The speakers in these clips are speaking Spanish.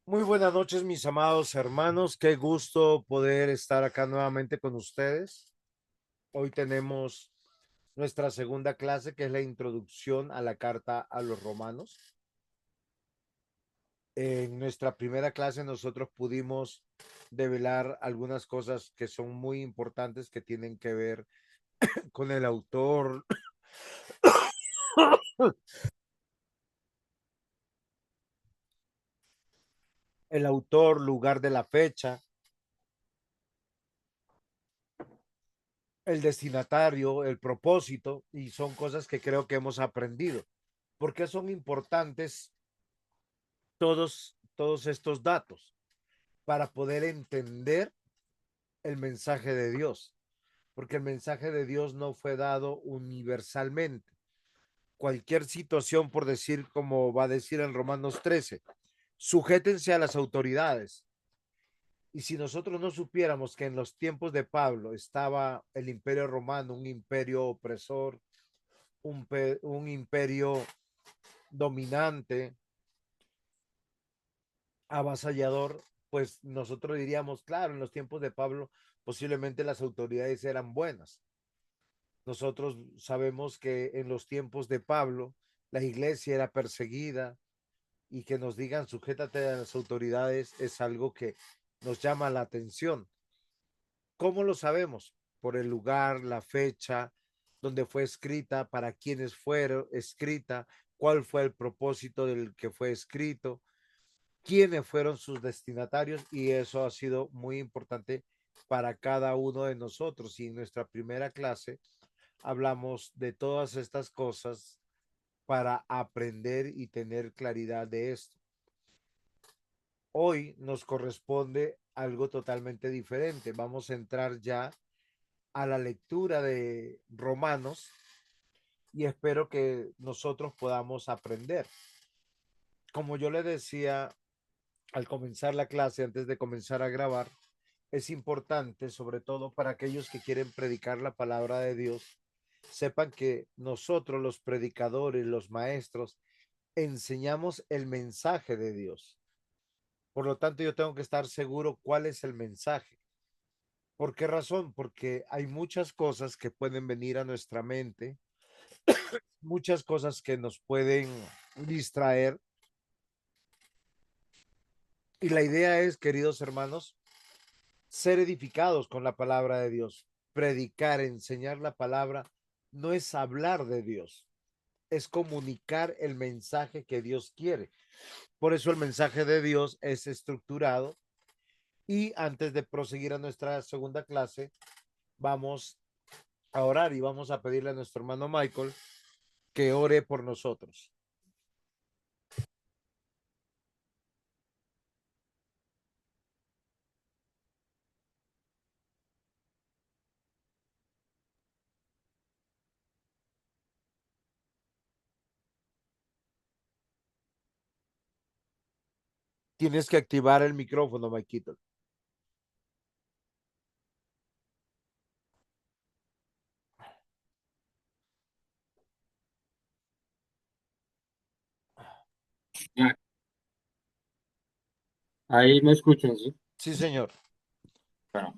Muy buenas noches, mis amados hermanos. Qué gusto poder estar acá nuevamente con ustedes. Hoy tenemos nuestra segunda clase, que es la introducción a la carta a los romanos. En nuestra primera clase nosotros pudimos develar algunas cosas que son muy importantes que tienen que ver con el autor, lugar de la fecha, el destinatario, el propósito, y son cosas que creo que hemos aprendido. ¿Por qué son importantes todos estos datos para poder entender el mensaje de Dios? Porque el mensaje de Dios no fue dado universalmente. Cualquier situación, por decir, como va a decir en Romanos 13, sujétense a las autoridades. Y si nosotros no supiéramos que en los tiempos de Pablo estaba el imperio romano, un imperio opresor, un imperio dominante, avasallador, pues nosotros diríamos, claro, en los tiempos de Pablo posiblemente las autoridades eran buenas. Nosotros sabemos que en los tiempos de Pablo la iglesia era perseguida y que nos digan sujétate a las autoridades es algo que nos llama la atención. ¿Cómo lo sabemos? Por el lugar, la fecha, donde fue escrita, para quienes fue escrita, cuál fue el propósito del que fue escrito, quiénes fueron sus destinatarios, y eso ha sido muy importante para cada uno de nosotros. Y en nuestra primera clase hablamos de todas estas cosas para aprender y tener claridad de esto. Hoy nos corresponde algo totalmente diferente. Vamos a entrar ya a la lectura de Romanos y espero que nosotros podamos aprender. Como yo le decía al comenzar la clase, antes de comenzar a grabar, es importante, sobre todo para aquellos que quieren predicar la palabra de Dios, sepan que nosotros los predicadores, los maestros, enseñamos el mensaje de Dios. Por lo tanto, yo tengo que estar seguro cuál es el mensaje. ¿Por qué razón? Porque hay muchas cosas que pueden venir a nuestra mente, muchas cosas que nos pueden distraer. Y la idea es, queridos hermanos, ser edificados con la palabra de Dios. Predicar, enseñar la palabra, no es hablar de Dios, es comunicar el mensaje que Dios quiere. Por eso el mensaje de Dios es estructurado. Y antes de proseguir a nuestra segunda clase, vamos a orar y vamos a pedirle a nuestro hermano Michael que ore por nosotros. Tienes que activar el micrófono, Maikito. Ah, ahí me escuchan, ¿sí? Sí, señor. Bueno,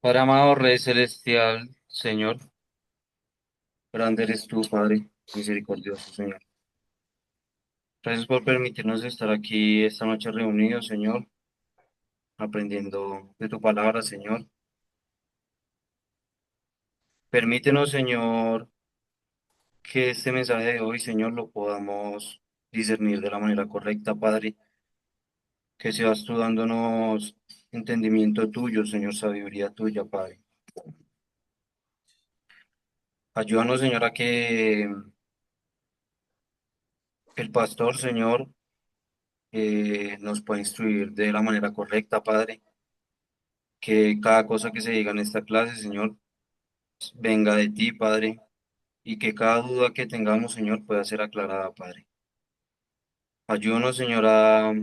Padre amado, Rey Celestial, Señor, grande eres tú, Padre, misericordioso, Señor. Gracias por permitirnos estar aquí esta noche reunidos, Señor, aprendiendo de tu palabra, Señor. Permítenos, Señor, que este mensaje de hoy, Señor, lo podamos discernir de la manera correcta, Padre, que seas tú dándonos entendimiento tuyo, Señor, sabiduría tuya, Padre. Ayúdanos, Señor, a que el pastor, Señor, nos pueda instruir de la manera correcta, Padre. Que cada cosa que se diga en esta clase, Señor, venga de ti, Padre, y que cada duda que tengamos, Señor, pueda ser aclarada, Padre. Ayúdanos, Señor, a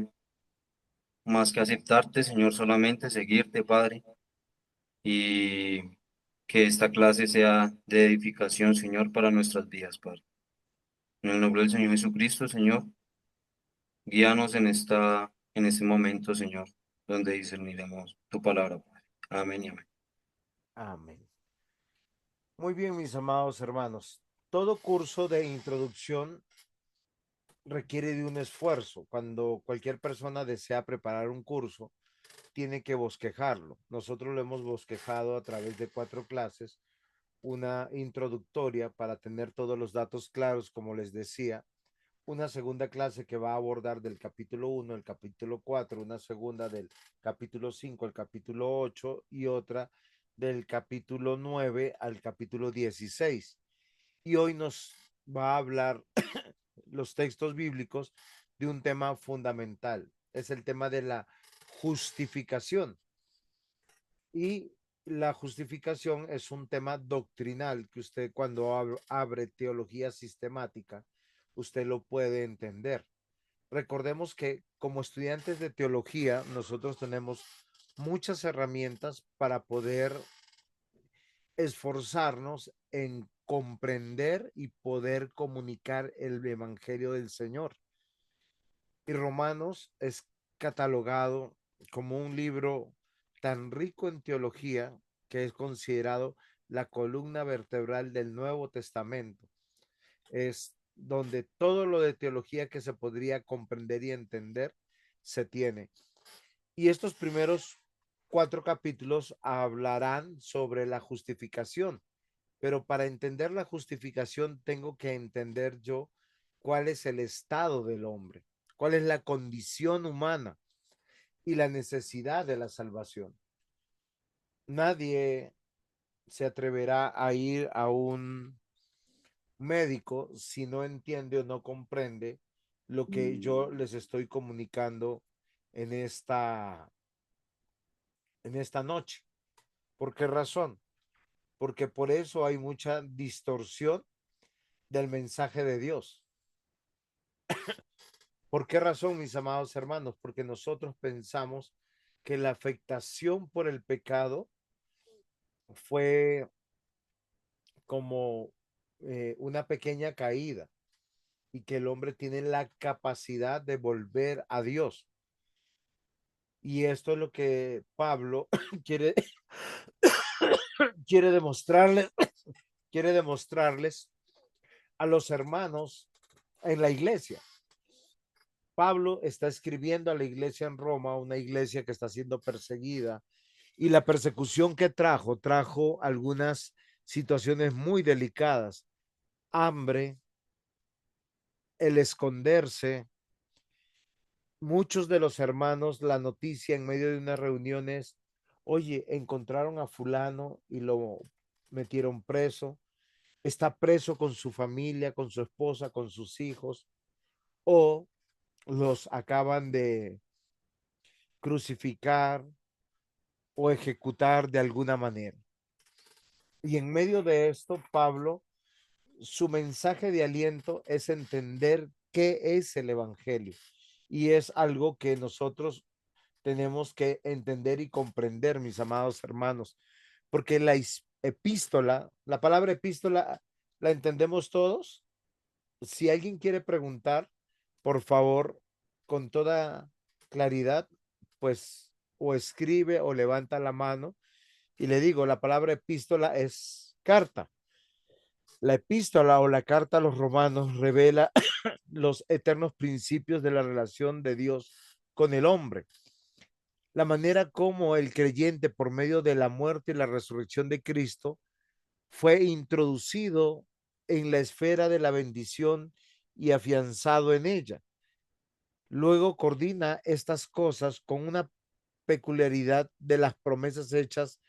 más que aceptarte, Señor, solamente seguirte, Padre, y que esta clase sea de edificación, Señor, para nuestras vidas, Padre. En el nombre del Señor Jesucristo, Señor. Guíanos en este momento, Señor, donde discerniremos tu palabra, Padre. Amén y amén. Amén. Muy bien, mis amados hermanos. Todo curso de introducción requiere de un esfuerzo. Cuando cualquier persona desea preparar un curso, tiene que bosquejarlo. Nosotros lo hemos bosquejado a través de 4 clases, una introductoria para tener todos los datos claros, como les decía, una segunda clase que va a abordar del capítulo 1 al capítulo 4, una segunda del capítulo 5 al capítulo 8 y otra del capítulo 9 al capítulo 16. Y hoy nos va a hablar los textos bíblicos de un tema fundamental. Es el tema de la justificación. Y la justificación es un tema doctrinal que usted cuando abre teología sistemática, usted lo puede entender. Recordemos que como estudiantes de teología, nosotros tenemos muchas herramientas para poder esforzarnos en comprender y poder comunicar el evangelio del Señor. Y Romanos es catalogado como un libro tan rico en teología que es considerado la columna vertebral del Nuevo Testamento. Es donde todo lo de teología que se podría comprender y entender se tiene. Y estos primeros 4 capítulos hablarán sobre la justificación, pero para entender la justificación tengo que entender yo cuál es el estado del hombre, cuál es la condición humana y la necesidad de la salvación. Nadie se atreverá a ir a un médico si no entiende o no comprende lo que yo les estoy comunicando en esta noche. ¿Por qué razón? Porque por eso hay mucha distorsión del mensaje de Dios. ¿Por qué razón, mis amados hermanos? Porque nosotros pensamos que la afectación por el pecado fue como una pequeña caída y que el hombre tiene la capacidad de volver a Dios. Y esto es lo que Pablo quiere, quiere demostrarles, quiere demostrarles a los hermanos en la iglesia. Pablo está escribiendo a la iglesia en Roma, una iglesia que está siendo perseguida, y la persecución que trajo algunas situaciones muy delicadas, hambre, el esconderse. Muchos de los hermanos, la noticia en medio de unas reuniones, oye, encontraron a fulano y lo metieron preso, está preso con su familia, con su esposa, con sus hijos, o los acaban de crucificar o ejecutar de alguna manera. Y en medio de esto, Pablo, su mensaje de aliento es entender qué es el Evangelio. Y es algo que nosotros tenemos que entender y comprender, mis amados hermanos, porque la epístola, la palabra epístola, ¿la entendemos todos? Si alguien quiere preguntar, por favor, con toda claridad, pues o escribe o levanta la mano y le digo, la palabra epístola es carta. La epístola o la carta a los romanos revela los eternos principios de la relación de Dios con el hombre. La manera como el creyente, por medio de la muerte y la resurrección de Cristo, fue introducido en la esfera de la bendición y afianzado en ella. Luego coordina estas cosas con una peculiaridad de las promesas hechas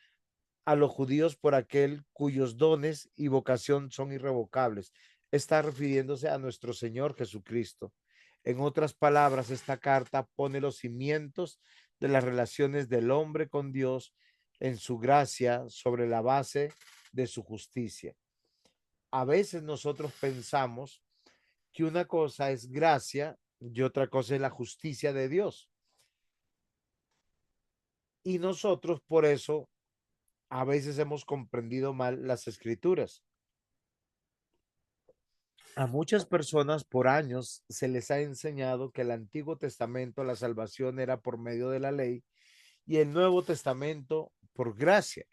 a los judíos por aquel cuyos dones y vocación son irrevocables. Está refiriéndose a nuestro Señor Jesucristo. En otras palabras, esta carta pone los cimientos de las relaciones del hombre con Dios en su gracia sobre la base de su justicia. A veces nosotros pensamos que una cosa es gracia y otra cosa es la justicia de Dios. Y nosotros por eso a veces hemos comprendido mal las escrituras. A muchas personas por años se les ha enseñado que el Antiguo Testamento, la salvación era por medio de la ley y el Nuevo Testamento por gracia.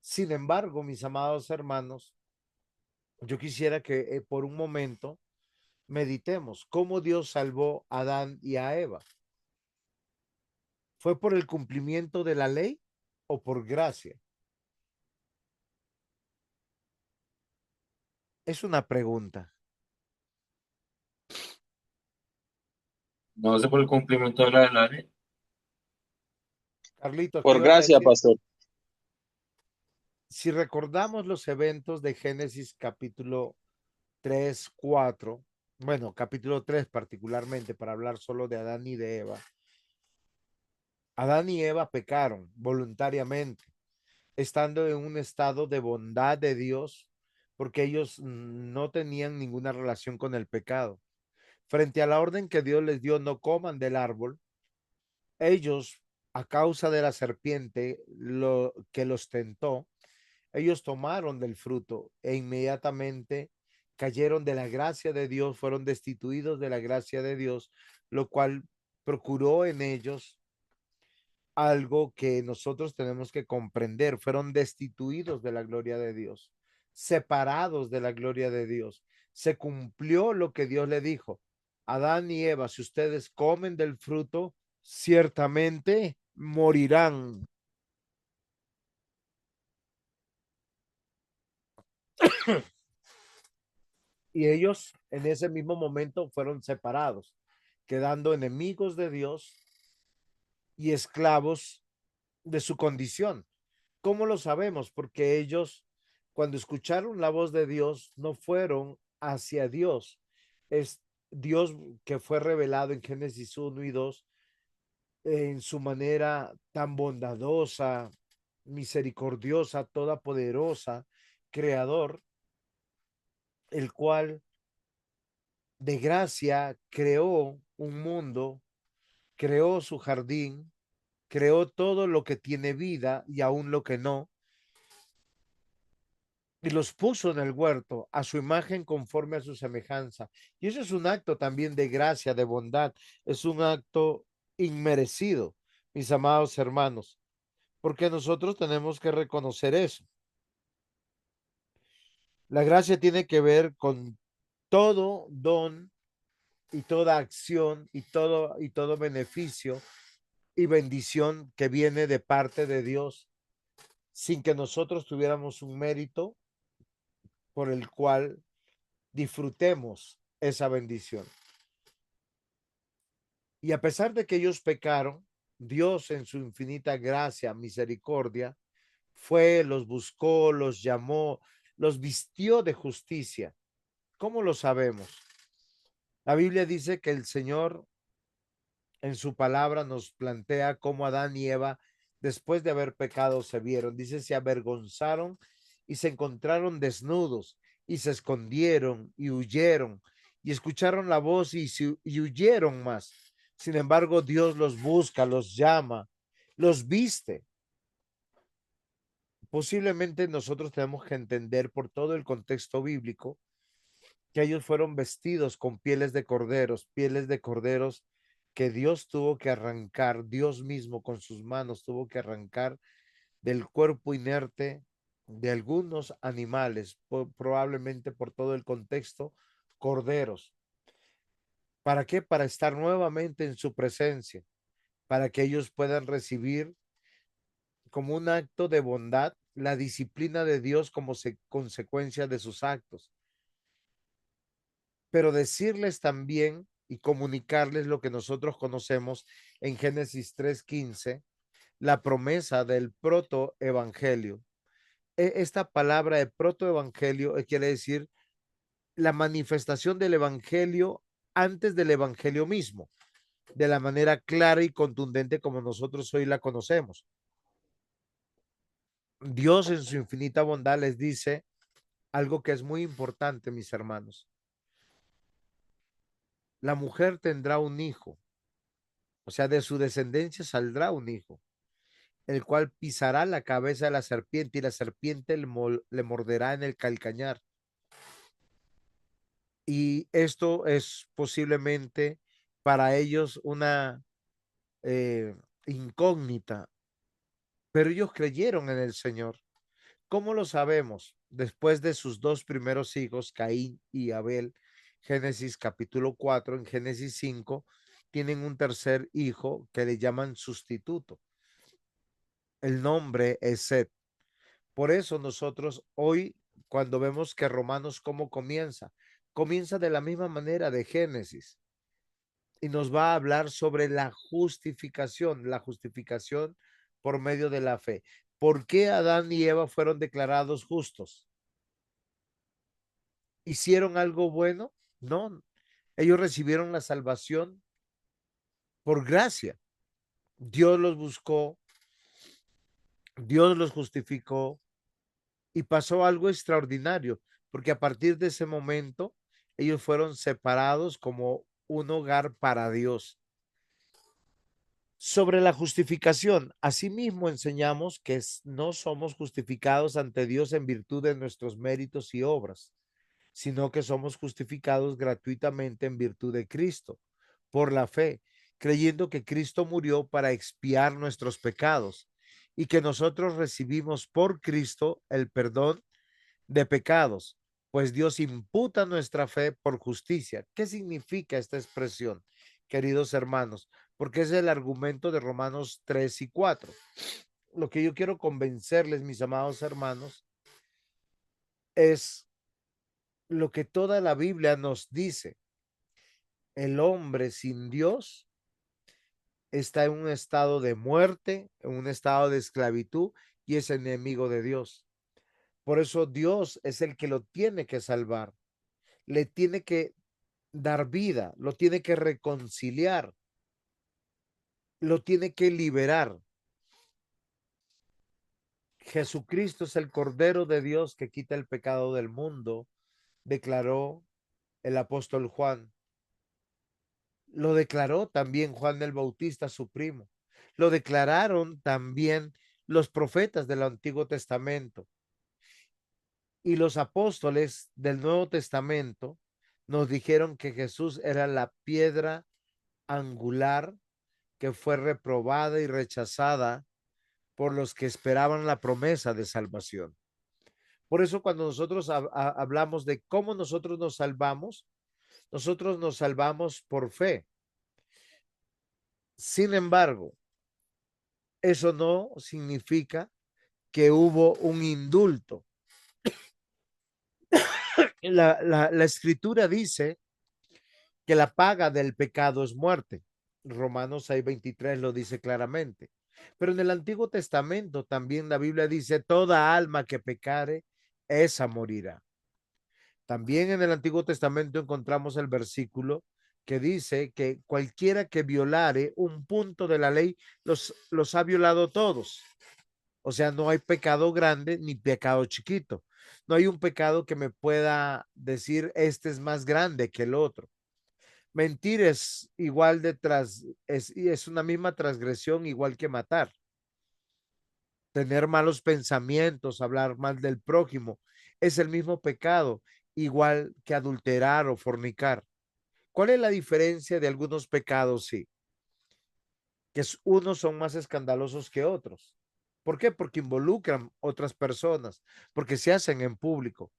Sin embargo, mis amados hermanos, yo quisiera que por un momento meditemos cómo Dios salvó a Adán y a Eva. ¿Fue por el cumplimiento de la ley o por gracia? Es una pregunta. No sé por el cumplimiento de la ley. Carlitos, ¿qué Por ibas a gracia, decir? pastor. Si recordamos los eventos de Génesis capítulo 3, 4, bueno, capítulo 3 particularmente, para hablar solo de Adán y de Eva. Adán y Eva pecaron voluntariamente, estando en un estado de bondad de Dios, porque ellos no tenían ninguna relación con el pecado. Frente a la orden que Dios les dio, no coman del árbol, ellos, a causa de la serpiente lo que los tentó, ellos tomaron del fruto e inmediatamente cayeron de la gracia de Dios, fueron destituidos de la gracia de Dios, lo cual procuró en ellos algo que nosotros tenemos que comprender. Fueron destituidos de la gloria de Dios, separados de la gloria de Dios. Se cumplió lo que Dios le dijo. Adán y Eva, si ustedes comen del fruto, ciertamente morirán. Y ellos en ese mismo momento fueron separados, quedando enemigos de Dios y esclavos de su condición. ¿Cómo lo sabemos? Porque ellos, cuando escucharon la voz de Dios, no fueron hacia Dios. Es Dios que fue revelado en Génesis 1 y 2 en su manera tan bondadosa, misericordiosa, todopoderosa, creador, el cual de gracia creó un mundo, creó su jardín, creó todo lo que tiene vida y aún lo que no, y los puso en el huerto a su imagen conforme a su semejanza. Y eso es un acto también de gracia, de bondad, es un acto inmerecido, mis amados hermanos, porque nosotros tenemos que reconocer eso. La gracia tiene que ver con todo don y toda acción y todo beneficio y bendición que viene de parte de Dios sin que nosotros tuviéramos un mérito por el cual disfrutemos esa bendición. Y a pesar de que ellos pecaron, Dios en su infinita gracia, misericordia, fue, los buscó, los llamó, los vistió de justicia. ¿Cómo lo sabemos? La Biblia dice que el Señor en su palabra nos plantea cómo Adán y Eva, después de haber pecado, se vieron. Dice, se avergonzaron y se encontraron desnudos y se escondieron y huyeron y escucharon la voz y huyeron más. Sin embargo, Dios los busca, los llama, los viste. Posiblemente nosotros tenemos que entender por todo el contexto bíblico que ellos fueron vestidos con pieles de corderos que Dios tuvo que arrancar, Dios mismo con sus manos tuvo que arrancar del cuerpo inerte de algunos animales, probablemente por todo el contexto, corderos. ¿Para qué? Para estar nuevamente en su presencia, para que ellos puedan recibir como un acto de bondad la disciplina de Dios como consecuencia de sus actos, pero decirles también y comunicarles lo que nosotros conocemos en Génesis 3:15, la promesa del protoevangelio. Esta palabra de protoevangelio quiere decir la manifestación del evangelio antes del evangelio mismo, de la manera clara y contundente como nosotros hoy la conocemos. Dios en su infinita bondad les dice algo que es muy importante, mis hermanos. La mujer tendrá un hijo, o sea, de su descendencia saldrá un hijo, el cual pisará la cabeza de la serpiente y la serpiente le morderá en el calcañar. Y esto es posiblemente para ellos una incógnita, pero ellos creyeron en el Señor. ¿Cómo lo sabemos? Después de sus dos primeros hijos, Caín y Abel, Génesis capítulo 4, en Génesis 5, tienen un tercer hijo que le llaman sustituto. El nombre es Set. Por eso nosotros hoy, cuando vemos que Romanos cómo comienza, comienza de la misma manera de Génesis y nos va a hablar sobre la justificación por medio de la fe. ¿Por qué Adán y Eva fueron declarados justos? ¿Hicieron algo bueno? No, ellos recibieron la salvación por gracia. Dios los buscó, Dios los justificó y pasó algo extraordinario, porque a partir de ese momento ellos fueron separados como un hogar para Dios. Sobre la justificación, asimismo enseñamos que no somos justificados ante Dios en virtud de nuestros méritos y obras, sino que somos justificados gratuitamente en virtud de Cristo, por la fe, creyendo que Cristo murió para expiar nuestros pecados y que nosotros recibimos por Cristo el perdón de pecados, pues Dios imputa nuestra fe por justicia. ¿Qué significa esta expresión, queridos hermanos? Porque es el argumento de Romanos 3 y 4. Lo que yo quiero convencerles, mis amados hermanos, es lo que toda la Biblia nos dice. El hombre sin Dios está en un estado de muerte, en un estado de esclavitud y es enemigo de Dios. Por eso Dios es el que lo tiene que salvar, le tiene que dar vida, lo tiene que reconciliar, lo tiene que liberar. Jesucristo es el Cordero de Dios que quita el pecado del mundo, declaró el apóstol Juan. Lo declaró también Juan el Bautista, su primo. Lo declararon también los profetas del Antiguo Testamento. Y los apóstoles del Nuevo Testamento nos dijeron que Jesús era la piedra angular que fue reprobada y rechazada por los que esperaban la promesa de salvación. Por eso cuando nosotros hablamos de cómo nosotros nos salvamos por fe. Sin embargo, eso no significa que hubo un indulto. La escritura dice que la paga del pecado es muerte. Romanos 6:23 lo dice claramente. Pero en el Antiguo Testamento también la Biblia dice, toda alma que pecare, esa morirá. También en el Antiguo Testamento encontramos el versículo que dice que cualquiera que violare un punto de la ley los ha violado todos. O sea, no hay pecado grande ni pecado chiquito. No hay un pecado que me pueda decir este es más grande que el otro. Mentir es igual es una misma transgresión igual que matar. Tener malos pensamientos, hablar mal del prójimo, es el mismo pecado, igual que adulterar o fornicar. ¿Cuál es la diferencia de algunos pecados? Sí, que unos son más escandalosos que otros. ¿Por qué? Porque involucran otras personas, porque se hacen en público.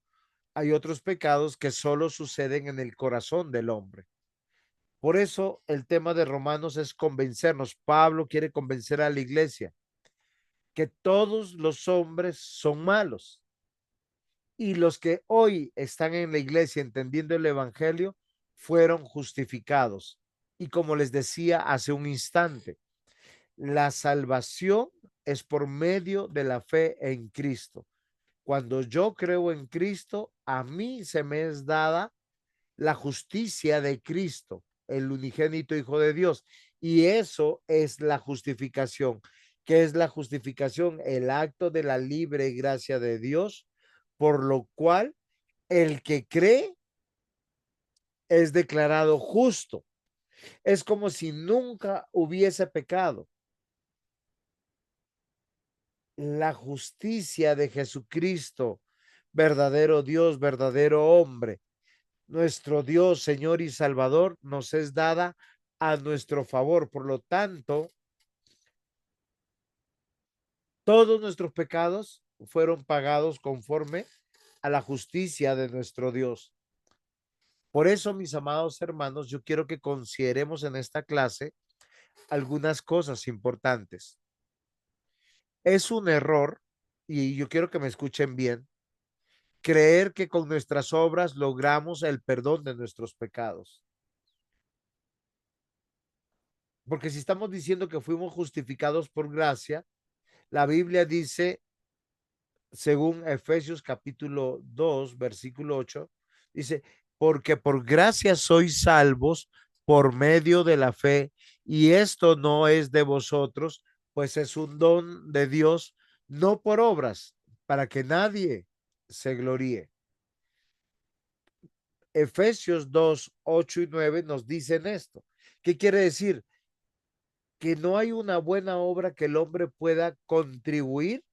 Hay otros pecados que solo suceden en el corazón del hombre. Por eso el tema de Romanos es convencernos. Pablo quiere convencer a la iglesia que todos los hombres son malos y los que hoy están en la iglesia entendiendo el evangelio fueron justificados. Y como les decía hace un instante, la salvación es por medio de la fe en Cristo. Cuando yo creo en Cristo, a mí se me es dada la justicia de Cristo, el unigénito Hijo de Dios. Y eso es la justificación. ¿Qué es la justificación? El acto de la libre gracia de Dios, por lo cual el que cree es declarado justo. Es como si nunca hubiese pecado. La justicia de Jesucristo, verdadero Dios, verdadero hombre, nuestro Dios, Señor y Salvador, nos es dada a nuestro favor. Por lo tanto, todos nuestros pecados fueron pagados conforme a la justicia de nuestro Dios. Por eso, mis amados hermanos, yo quiero que consideremos en esta clase algunas cosas importantes. Es un error, y yo quiero que me escuchen bien, creer que con nuestras obras logramos el perdón de nuestros pecados. Porque si estamos diciendo que fuimos justificados por gracia, la Biblia dice, según Efesios capítulo 2 versículo 8, dice, porque por gracia sois salvos por medio de la fe, y esto no es de vosotros, pues es un don de Dios, no por obras, para que nadie se gloríe. Efesios 2 8 y 9 nos dicen esto. ¿Qué quiere decir? Que no hay una buena obra que el hombre pueda contribuir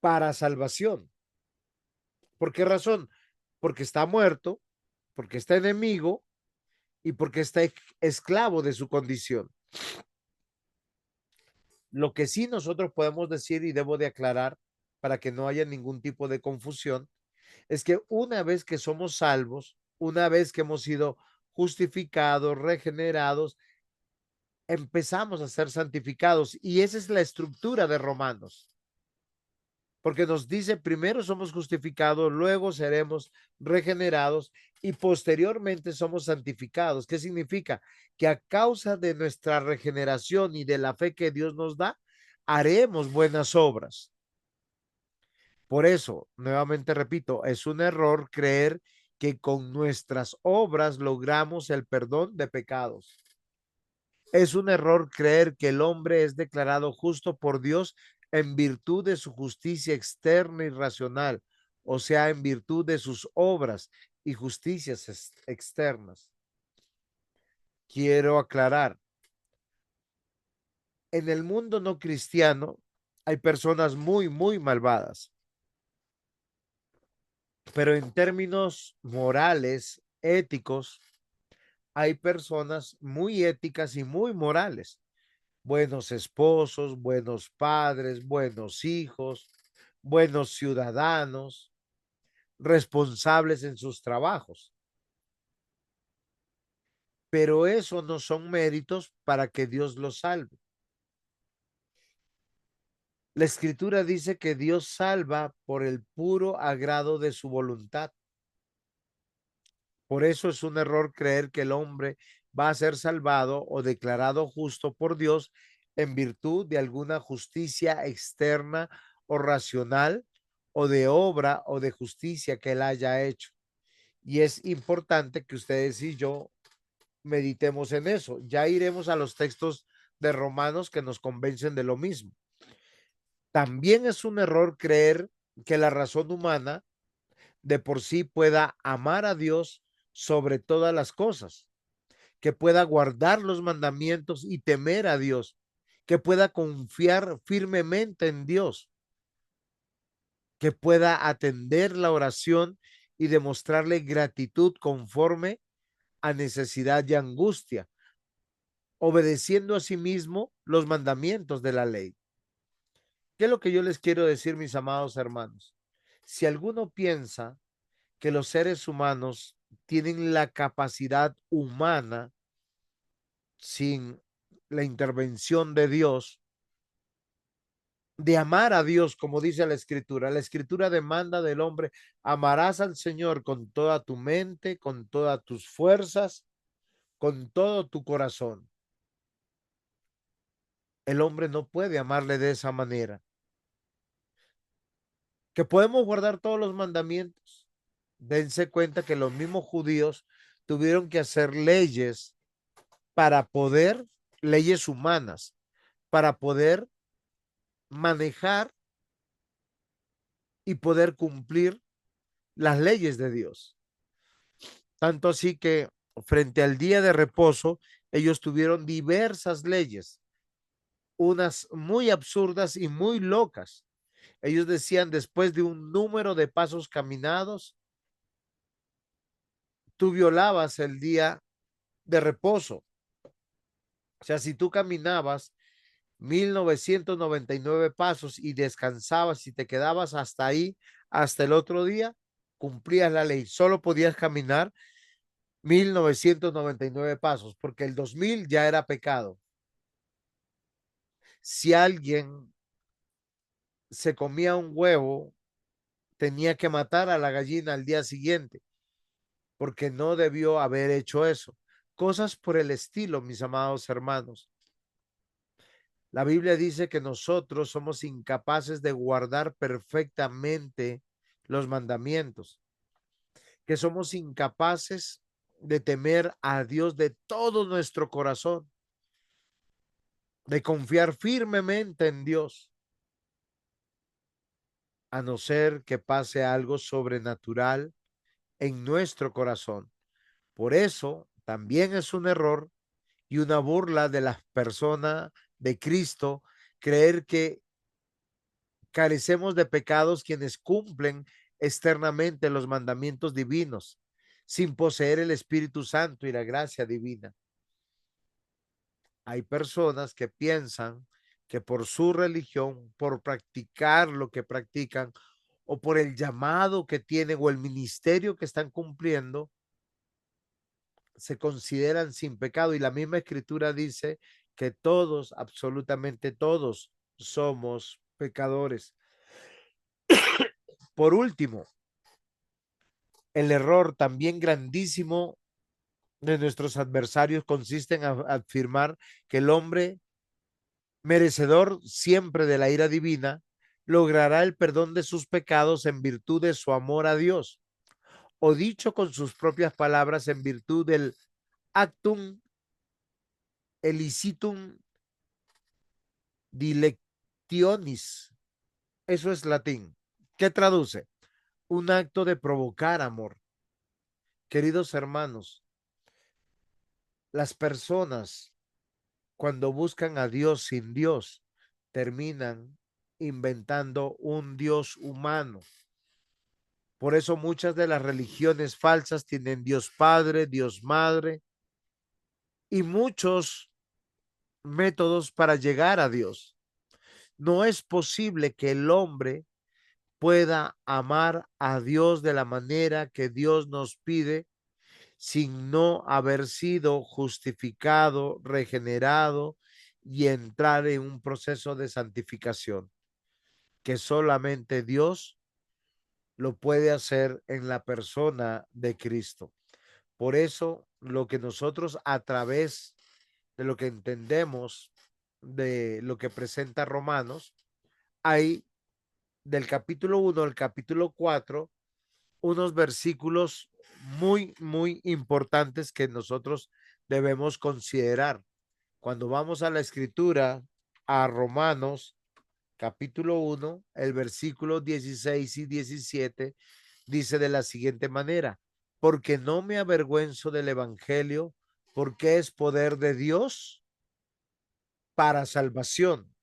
para salvación. ¿Por qué razón? Porque está muerto, porque está enemigo y porque está esclavo de su condición. Lo que sí nosotros podemos decir y debo de aclarar para que no haya ningún tipo de confusión, es que una vez que somos salvos, una vez que hemos sido justificados, regenerados, empezamos a ser santificados y esa es la estructura de Romanos. Porque nos dice, primero somos justificados, luego seremos regenerados y posteriormente somos santificados. ¿Qué significa? Que a causa de nuestra regeneración y de la fe que Dios nos da, haremos buenas obras. Por eso, nuevamente repito, es un error creer que con nuestras obras logramos el perdón de pecados. Es un error creer que el hombre es declarado justo por Dios en virtud de su justicia externa y racional, o sea, en virtud de sus obras y justicias externas. Quiero aclarar, en el mundo no cristiano hay personas muy malvadas, pero en términos morales, éticos, hay personas muy éticas y muy morales, buenos esposos, buenos padres, buenos hijos, buenos ciudadanos, responsables en sus trabajos. Pero eso no son méritos para que Dios los salve. La escritura dice que Dios salva por el puro agrado de su voluntad. Por eso es un error creer que el hombre va a ser salvado o declarado justo por Dios en virtud de alguna justicia externa o racional o de obra o de justicia que él haya hecho. Y es importante que ustedes y yo meditemos en eso. Ya iremos a los textos de Romanos que nos convencen de lo mismo. También es un error creer que la razón humana de por sí pueda amar a Dios sobre todas las cosas, que pueda guardar los mandamientos y temer a Dios, que pueda confiar firmemente en Dios, que pueda atender la oración y demostrarle gratitud conforme a necesidad y angustia, obedeciendo a sí mismo los mandamientos de la ley. ¿Qué es lo que yo les quiero decir, mis amados hermanos? Si alguno piensa que los seres humanos tienen la capacidad humana sin la intervención de Dios, de amar a Dios, como dice la escritura. La escritura demanda del hombre, amarás al Señor con toda tu mente, con todas tus fuerzas, con todo tu corazón. El hombre no puede amarle de esa manera. Que podemos guardar todos los mandamientos. Dense cuenta que los mismos judíos tuvieron que hacer leyes para poder, leyes humanas, para poder manejar y poder cumplir las leyes de Dios. Tanto así que frente al día de reposo, ellos tuvieron diversas leyes, unas muy absurdas y muy locas. Ellos decían, después de un número de pasos caminados, tú violabas el día de reposo. O sea, si tú caminabas 1999 pasos y descansabas y te quedabas hasta ahí, hasta el otro día, cumplías la ley. Solo podías caminar 1999 pasos, porque el 2000 ya era pecado. Si alguien se comía un huevo, tenía que matar a la gallina al día siguiente, porque no debió haber hecho eso. Cosas por el estilo, mis amados hermanos. La Biblia dice que nosotros somos incapaces de guardar perfectamente los mandamientos, que somos incapaces de temer a Dios de todo nuestro corazón, de confiar firmemente en Dios, a no ser que pase algo sobrenatural en nuestro corazón. Por eso también es un error y una burla de las personas de Cristo creer que carecemos de pecados quienes cumplen externamente los mandamientos divinos sin poseer el Espíritu Santo y la gracia divina. Hay personas que piensan que por su religión, por practicar lo que practican o por el llamado que tienen o el ministerio que están cumpliendo, se consideran sin pecado. Y la misma escritura dice que todos, absolutamente todos, somos pecadores. Por último, el error también grandísimo de nuestros adversarios consiste en afirmar que el hombre merecedor siempre de la ira divina logrará el perdón de sus pecados en virtud de su amor a Dios, o dicho con sus propias palabras, en virtud del actum elicitum dilectionis. Eso es latín. ¿Qué traduce? Un acto de provocar amor. Queridos hermanos, las personas cuando buscan a Dios sin Dios, terminan inventando un Dios humano. Por eso muchas de las religiones falsas tienen Dios Padre, Dios Madre y muchos métodos para llegar a Dios. No es posible que el hombre pueda amar a Dios de la manera que Dios nos pide sin no haber sido justificado, regenerado y entrar en un proceso de santificación que solamente Dios lo puede hacer en la persona de Cristo. Por eso, lo que nosotros a través de lo que entendemos de lo que presenta Romanos, hay del capítulo 1 al capítulo 4 unos versículos muy importantes que nosotros debemos considerar. Cuando vamos a la escritura, a Romanos capítulo 1, el versículo 16 y 17, dice de la siguiente manera, porque no me avergüenzo del evangelio, porque es poder de Dios para salvación.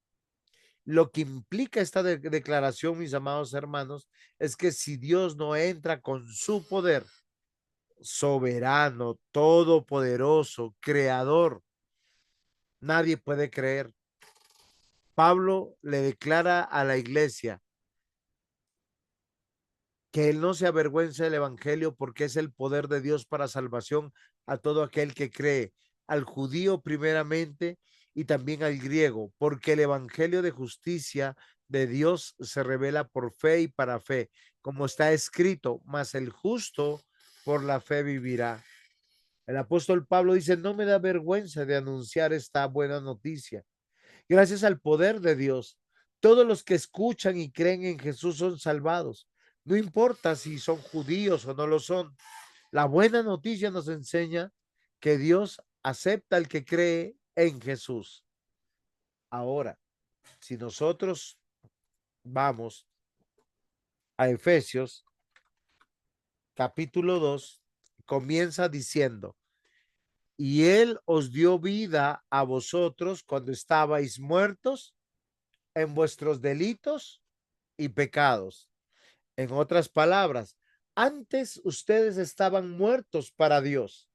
Lo que implica esta declaración, mis amados hermanos, es que si Dios no entra con su poder soberano, todopoderoso, creador, nadie puede creer. Pablo le declara a la iglesia que él no se avergüenza del evangelio porque es el poder de Dios para salvación a todo aquel que cree, al judío primeramente y también al griego, porque el evangelio de justicia de Dios se revela por fe y para fe, como está escrito, mas el justo por la fe vivirá. El apóstol Pablo dice, no me da vergüenza de anunciar esta buena noticia. Gracias al poder de Dios, todos los que escuchan y creen en Jesús son salvados. No importa si son judíos o no lo son. La buena noticia nos enseña que Dios acepta al que cree en Jesús. Ahora, si nosotros vamos a Efesios capítulo 2, comienza diciendo, y él os dio vida a vosotros cuando estabais muertos en vuestros delitos y pecados. En otras palabras, Antes ustedes estaban muertos para Dios,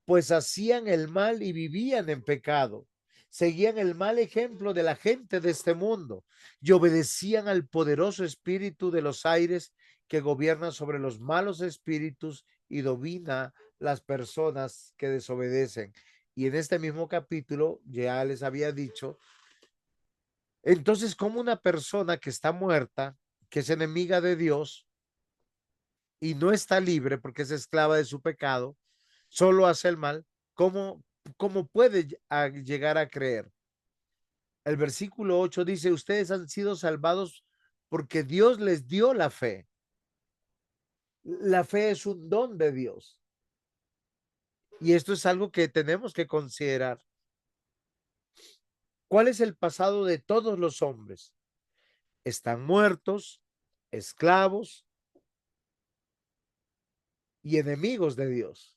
pues hacían el mal y vivían en pecado. Seguían el mal ejemplo de la gente de este mundo y obedecían al poderoso espíritu de los aires que gobierna sobre los malos espíritus y domina las personas que desobedecen. Y en este mismo capítulo ya les había dicho, entonces, como una persona que está muerta, que es enemiga de Dios y no está libre porque es esclava de su pecado, solo hace el mal, ¿cómo, cómo puede llegar a creer? El versículo 8 dice, ustedes han sido salvados porque Dios les dio la fe. La fe es un don de Dios. Y esto es algo que tenemos que considerar. ¿Cuál es el pasado de todos los hombres? Están muertos, esclavos y enemigos de Dios.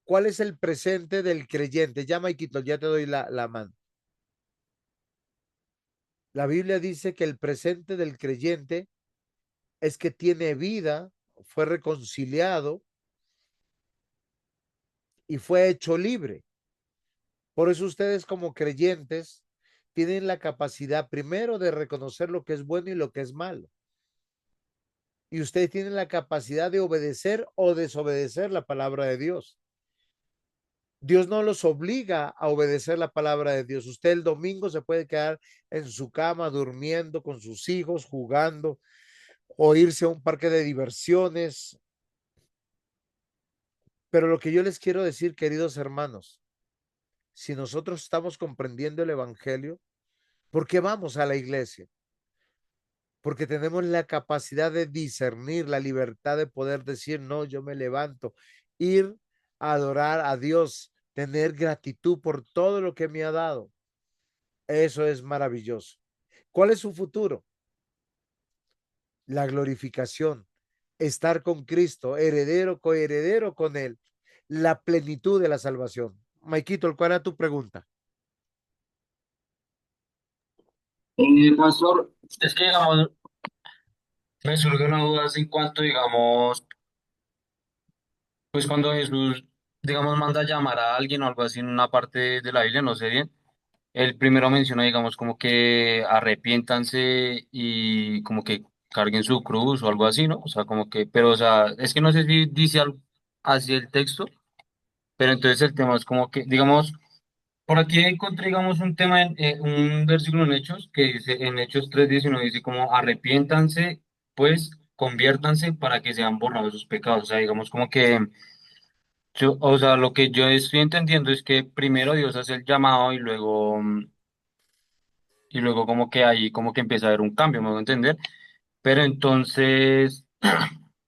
¿Cuál es el presente del creyente? Ya, Maikito, ya te doy la mano. La Biblia dice que el presente del creyente es que tiene vida, fue reconciliado y fue hecho libre. Por eso ustedes como creyentes tienen la capacidad primero de reconocer lo que es bueno y lo que es malo. Y ustedes tienen la capacidad de obedecer o desobedecer la palabra de Dios. Dios no los obliga a obedecer la palabra de Dios. Usted el domingo se puede quedar en su cama durmiendo con sus hijos, jugando, o irse a un parque de diversiones. Pero lo que yo les quiero decir, queridos hermanos, si nosotros estamos comprendiendo el Evangelio, ¿por qué vamos a la iglesia? Porque tenemos la capacidad de discernir, la libertad de poder decir, no, yo me levanto, ir a adorar a Dios, tener gratitud por todo lo que me ha dado. Eso es maravilloso. ¿Cuál es su futuro? La glorificación, estar con Cristo, heredero, coheredero con Él, la plenitud de la salvación. Maikito, ¿cuál era tu pregunta? Pastor, es que digamos, me surge una duda en cuanto, digamos, pues cuando Jesús, digamos, manda a llamar a alguien o algo así en una parte de la Biblia, no sé bien, él primero menciona, digamos, como que arrepiéntanse y como que carguen su cruz o algo así, ¿no? O sea, como que, pero, o sea, es que no sé si dice algo así el texto, pero entonces el tema es como que, digamos, por aquí encontré, digamos, un tema, un versículo en Hechos, que dice, en Hechos 3:19 dice como, arrepiéntanse, pues, conviértanse para que sean borrados sus pecados. O sea, digamos, como que, o sea, lo que yo estoy entendiendo es que primero Dios hace el llamado y luego como que ahí, como que empieza a haber un cambio, me voy a entender. Pero entonces,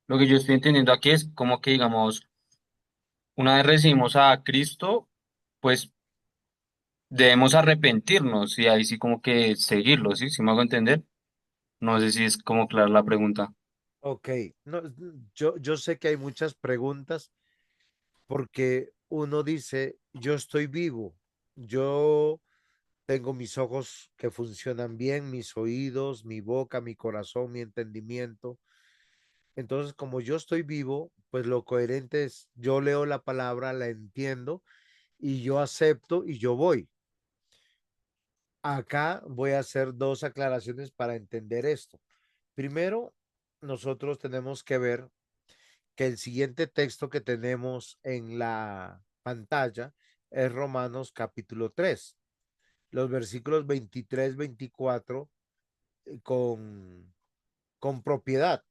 lo que yo estoy entendiendo aquí es como que, digamos, una vez recibimos a Cristo, pues, debemos arrepentirnos y ahí sí como que seguirlo, ¿sí? ¿Sí me hago entender? No sé si es como clara la pregunta. Ok, no, yo sé que hay muchas preguntas porque uno dice, yo estoy vivo, yo tengo mis ojos que funcionan bien, mis oídos, mi boca, mi corazón, mi entendimiento. Entonces, como yo estoy vivo, pues lo coherente es, yo leo la palabra, la entiendo y yo acepto y yo voy. Acá voy a hacer dos aclaraciones para entender esto. Primero, nosotros tenemos que ver que el siguiente texto que tenemos en la pantalla es Romanos capítulo 3, los versículos 23, 24 con, con propiedad.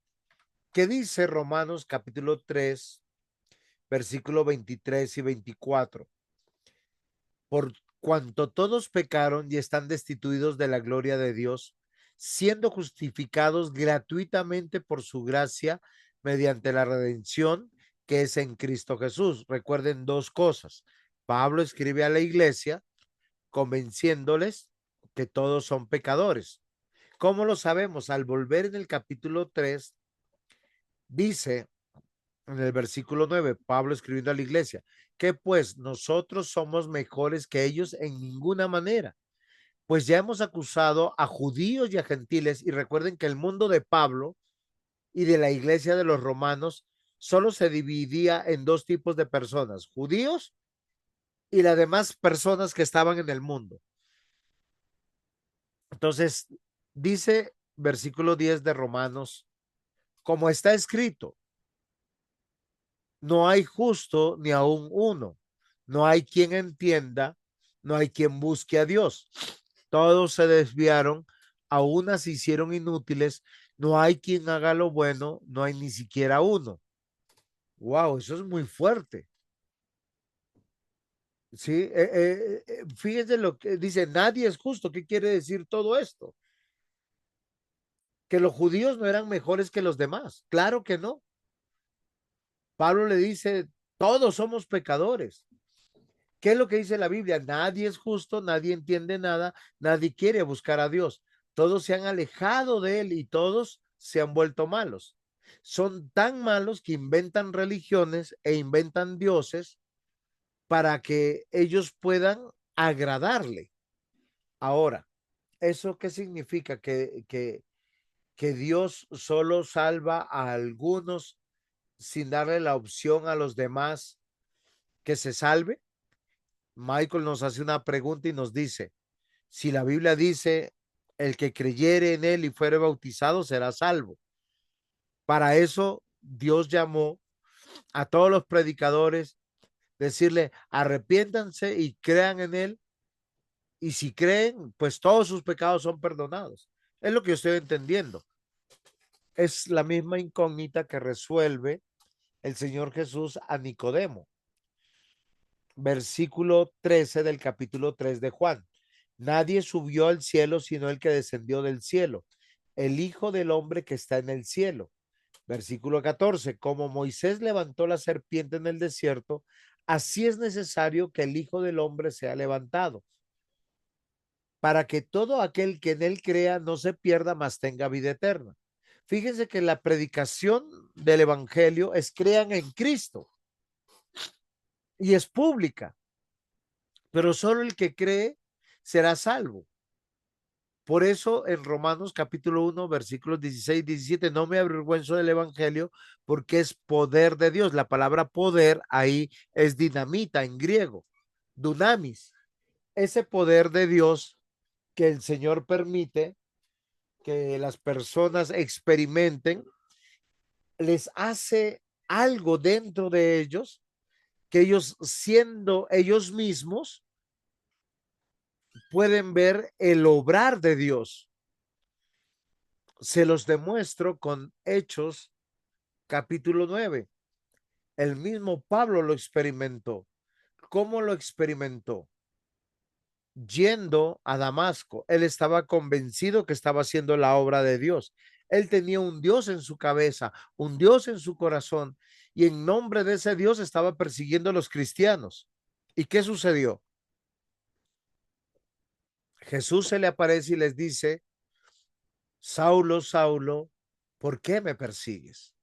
¿Qué dice Romanos capítulo 3, versículo 23 y 24? Por cuanto todos pecaron y están destituidos de la gloria de Dios, siendo justificados gratuitamente por su gracia mediante la redención que es en Cristo Jesús. Recuerden dos cosas. Pablo escribe a la iglesia convenciéndoles que todos son pecadores. ¿Cómo lo sabemos? Al volver en el capítulo 3, dice en el versículo 9, Pablo escribiendo a la iglesia, que pues nosotros somos mejores que ellos en ninguna manera, pues ya hemos acusado a judíos y a gentiles, y recuerden que el mundo de Pablo y de la iglesia de los romanos solo se dividía en dos tipos de personas, judíos y las demás personas que estaban en el mundo. Entonces, dice versículo 10 de Romanos, como está escrito, no hay justo ni aún uno, no hay quien entienda, no hay quien busque a Dios. Todos se desviaron, a unas se hicieron inútiles, no hay quien haga lo bueno, no hay ni siquiera uno. Wow, eso es muy fuerte. Sí, fíjense lo que dice, nadie es justo. ¿Qué quiere decir todo esto? Que los judíos no eran mejores que los demás. Claro que no. Pablo le dice, todos somos pecadores. ¿Qué es lo que dice la Biblia? Nadie es justo, nadie entiende nada, nadie quiere buscar a Dios. Todos se han alejado de él y todos se han vuelto malos. Son tan malos que inventan religiones e inventan dioses para que ellos puedan agradarle. Ahora, ¿eso qué significa? Que Dios solo salva a algunos sin darle la opción a los demás que se salve. Michael nos hace una pregunta y nos dice, si la Biblia dice, el que creyere en él y fuere bautizado será salvo. Para eso Dios llamó a todos los predicadores, decirle, arrepiéntanse y crean en él, y si creen, pues todos sus pecados son perdonados. Es lo que yo estoy entendiendo. Es la misma incógnita que resuelve el Señor Jesús a Nicodemo. Versículo 13 del capítulo 3 de Juan. Nadie subió al cielo sino el que descendió del cielo, el Hijo del Hombre que está en el cielo. Versículo 14. Como Moisés levantó la serpiente en el desierto, así es necesario que el Hijo del Hombre sea levantado, para que todo aquel que en él crea no se pierda, mas tenga vida eterna. Fíjense que la predicación del Evangelio es crean en Cristo y es pública, pero solo el que cree será salvo. Por eso en Romanos capítulo 1, versículos 16 y 17, no me avergüenzo del Evangelio porque es poder de Dios. La palabra poder ahí es dinamita en griego, dunamis. Ese poder de Dios que el Señor permite que las personas experimenten, les hace algo dentro de ellos, que ellos siendo ellos mismos pueden ver el obrar de Dios. Se los demuestro con Hechos capítulo 9. El mismo Pablo lo experimentó. ¿Cómo lo experimentó? Yendo a Damasco. Él estaba convencido que estaba haciendo la obra de Dios. Él tenía un Dios en su cabeza, un Dios en su corazón, y en nombre de ese Dios estaba persiguiendo a los cristianos. ¿Y qué sucedió? Jesús se le aparece y les dice, Saulo, Saulo, ¿por qué me persigues?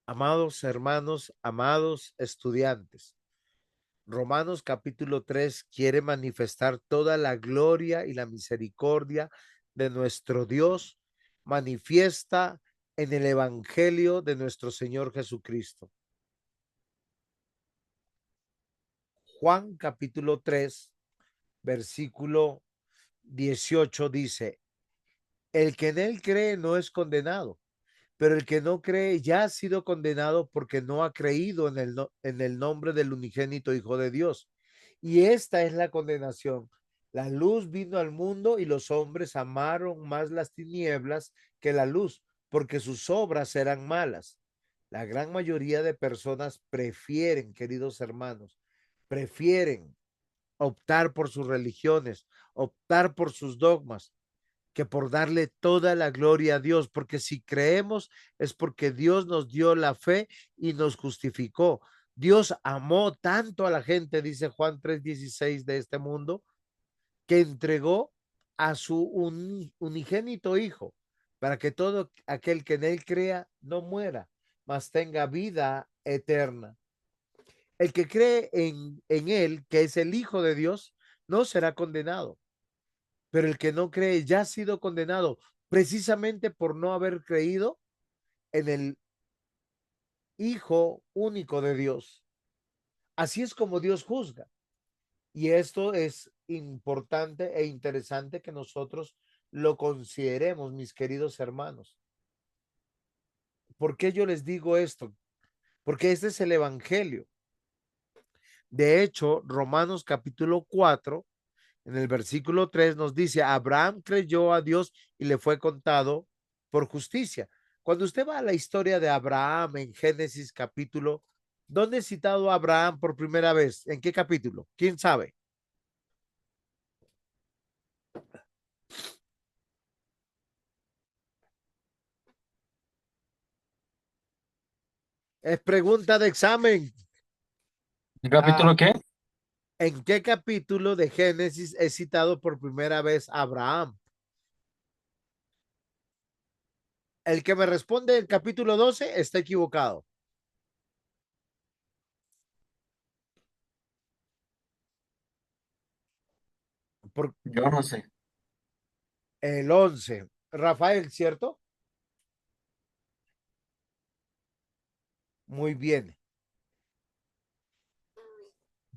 Amados hermanos, amados estudiantes, Romanos capítulo 3 quiere manifestar toda la gloria y la misericordia de nuestro Dios, manifiesta en el Evangelio de nuestro Señor Jesucristo. Juan capítulo 3, versículo 18 dice, el que en él cree no es condenado, pero el que no cree ya ha sido condenado porque no ha creído en el nombre del unigénito Hijo de Dios. Y esta es la condenación. La luz vino al mundo y los hombres amaron más las tinieblas que la luz, porque sus obras eran malas. La gran mayoría de personas prefieren, queridos hermanos, prefieren optar por sus religiones, optar por sus dogmas, que por darle toda la gloria a Dios, porque si creemos es porque Dios nos dio la fe y nos justificó. Dios amó tanto a la gente, dice Juan 3:16 de este mundo, que entregó a su unigénito Hijo, para que todo aquel que en él crea no muera, mas tenga vida eterna. El que cree en él, que es el Hijo de Dios, no será condenado, pero el que no cree ya ha sido condenado precisamente por no haber creído en el Hijo único de Dios. Así es como Dios juzga. Y esto es importante e interesante que nosotros lo consideremos, mis queridos hermanos. ¿Por qué yo les digo esto? Porque este es el Evangelio. De hecho, Romanos capítulo 4, en el versículo 3 nos dice, Abraham creyó a Dios y le fue contado por justicia. Cuando usted va a la historia de Abraham en Génesis capítulo, ¿dónde es citado Abraham por primera vez? ¿En qué capítulo? ¿Quién sabe? Es pregunta de examen. ¿El Ah, capítulo qué? ¿en qué capítulo de Génesis es citado por primera vez Abraham? El que me responde el capítulo 12 está equivocado. Por Yo no sé. el 11. Rafael, ¿cierto? Muy bien.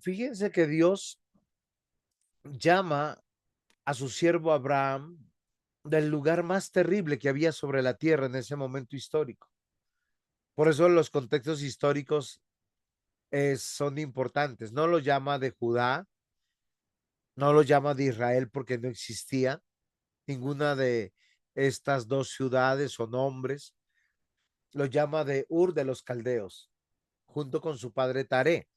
Fíjense que Dios llama a su siervo Abraham del lugar más terrible que había sobre la tierra en ese momento histórico. Por eso los contextos históricos son importantes. No lo llama de Judá, no lo llama de Israel porque no existía ninguna de estas dos ciudades o nombres. Lo llama de Ur de los Caldeos, junto con su padre Taré.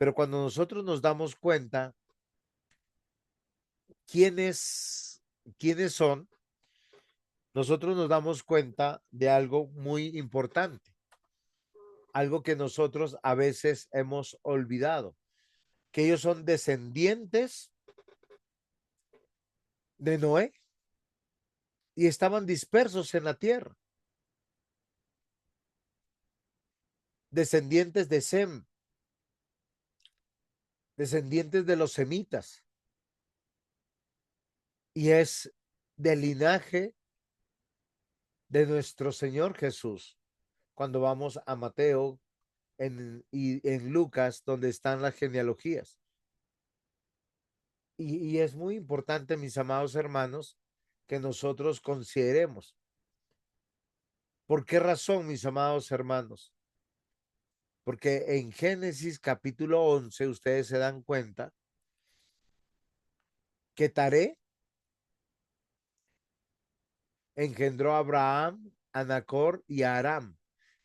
Pero cuando nosotros nos damos cuenta quiénes, quiénes son, nosotros nos damos cuenta de algo muy importante, algo que nosotros a veces hemos olvidado, que ellos son descendientes de Noé y estaban dispersos en la tierra, descendientes de Sem, descendientes de los semitas, y es del linaje de nuestro Señor Jesús. Cuando vamos a Mateo y en Lucas, donde están las genealogías. Y es muy importante, mis amados hermanos, que nosotros consideremos. ¿Por qué razón, mis amados hermanos? Porque en Génesis capítulo 11 ustedes se dan cuenta que Taré engendró a Abraham, a Nacor y a Aram.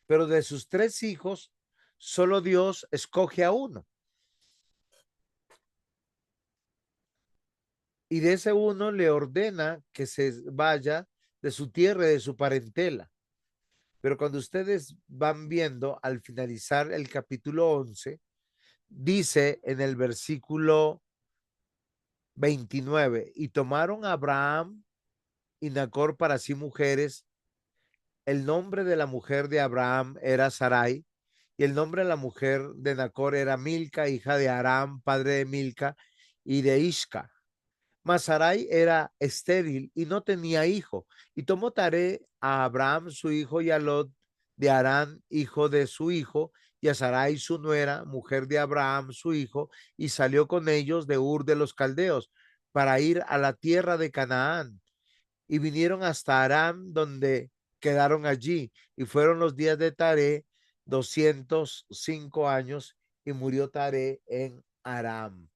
Pero de sus tres hijos, solo Dios escoge a uno. Y de ese uno le ordena que se vaya de su tierra y de su parentela. Pero cuando ustedes van viendo al finalizar el capítulo 11, dice en el versículo 29, y tomaron a Abraham y Nacor para sí mujeres. El nombre de la mujer de Abraham era Sarai, y el nombre de la mujer de Nacor era Milca, hija de Aram, padre de Milca y de Isca. Mas Sarai era estéril y no tenía hijo. Y tomó Taré a Abraham su hijo y a Lot de Harán, hijo de su hijo, y a Sarai su nuera, mujer de Abraham su hijo, y salió con ellos de Ur de los Caldeos para ir a la tierra de Canaán. Y vinieron hasta Aram, donde quedaron allí. Y fueron los días de Taré 205 años, y murió Taré en Aram.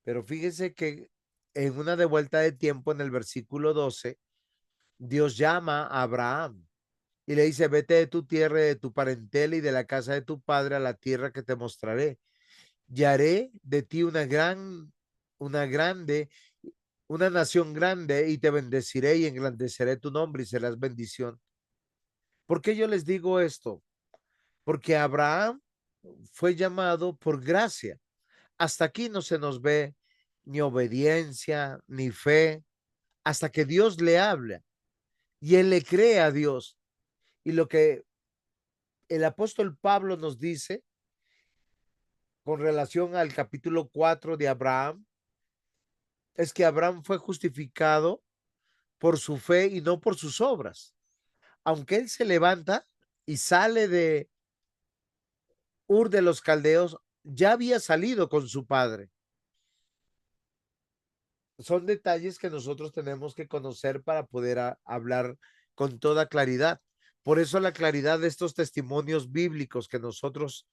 Pero fíjese que en una de vuelta de tiempo, en el versículo 12, Dios llama a Abraham y le dice, vete de tu tierra, de tu parentela y de la casa de tu padre a la tierra que te mostraré. Y haré de ti una grande, una nación grande, y te bendeciré y engrandeceré tu nombre y serás bendición. ¿Por qué yo les digo esto? Porque Abraham fue llamado por gracia. Hasta aquí no se nos ve ni obediencia, ni fe, hasta que Dios le habla y él le cree a Dios. Y lo que el apóstol Pablo nos dice con relación al capítulo 4 de Abraham es que Abraham fue justificado por su fe y no por sus obras. Aunque él se levanta y sale de Ur de los Caldeos, ya había salido con su padre. Son detalles que nosotros tenemos que conocer para poder hablar con toda claridad. Por eso la claridad de estos testimonios bíblicos que nosotros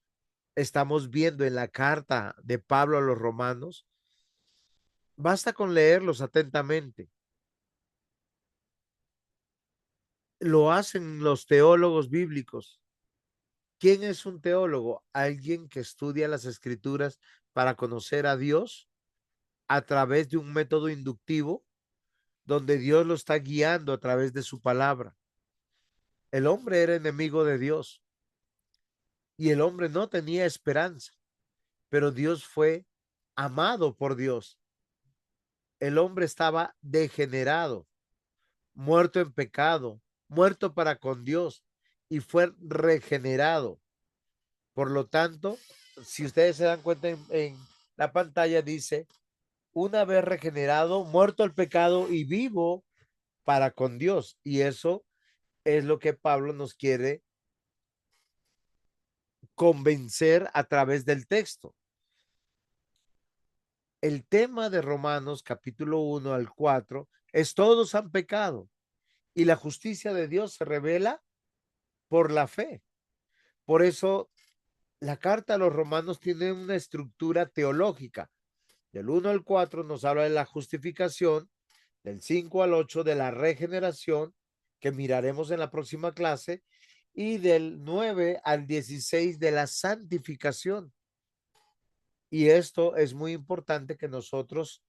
estamos viendo en la carta de Pablo a los romanos, basta con leerlos atentamente. Lo hacen los teólogos bíblicos. ¿Quién es un teólogo? Alguien que estudia las escrituras para conocer a Dios a través de un método inductivo donde Dios lo está guiando a través de su palabra. El hombre era enemigo de Dios y el hombre no tenía esperanza, pero Dios fue amado por Dios. El hombre estaba degenerado, muerto en pecado, muerto para con Dios y fue regenerado. Por lo tanto, si ustedes se dan cuenta en la pantalla dice, una vez regenerado, muerto el pecado y vivo para con Dios. Y eso es lo que Pablo nos quiere convencer a través del texto. El tema de Romanos capítulo 1 al 4 es todos han pecado y la justicia de Dios se revela por la fe. Por eso la carta a los romanos tiene una estructura teológica. Del 1 al 4 nos habla de la justificación, del 5 al 8 de la regeneración, que miraremos en la próxima clase, y del 9 al 16 de la santificación. Y esto es muy importante que nosotros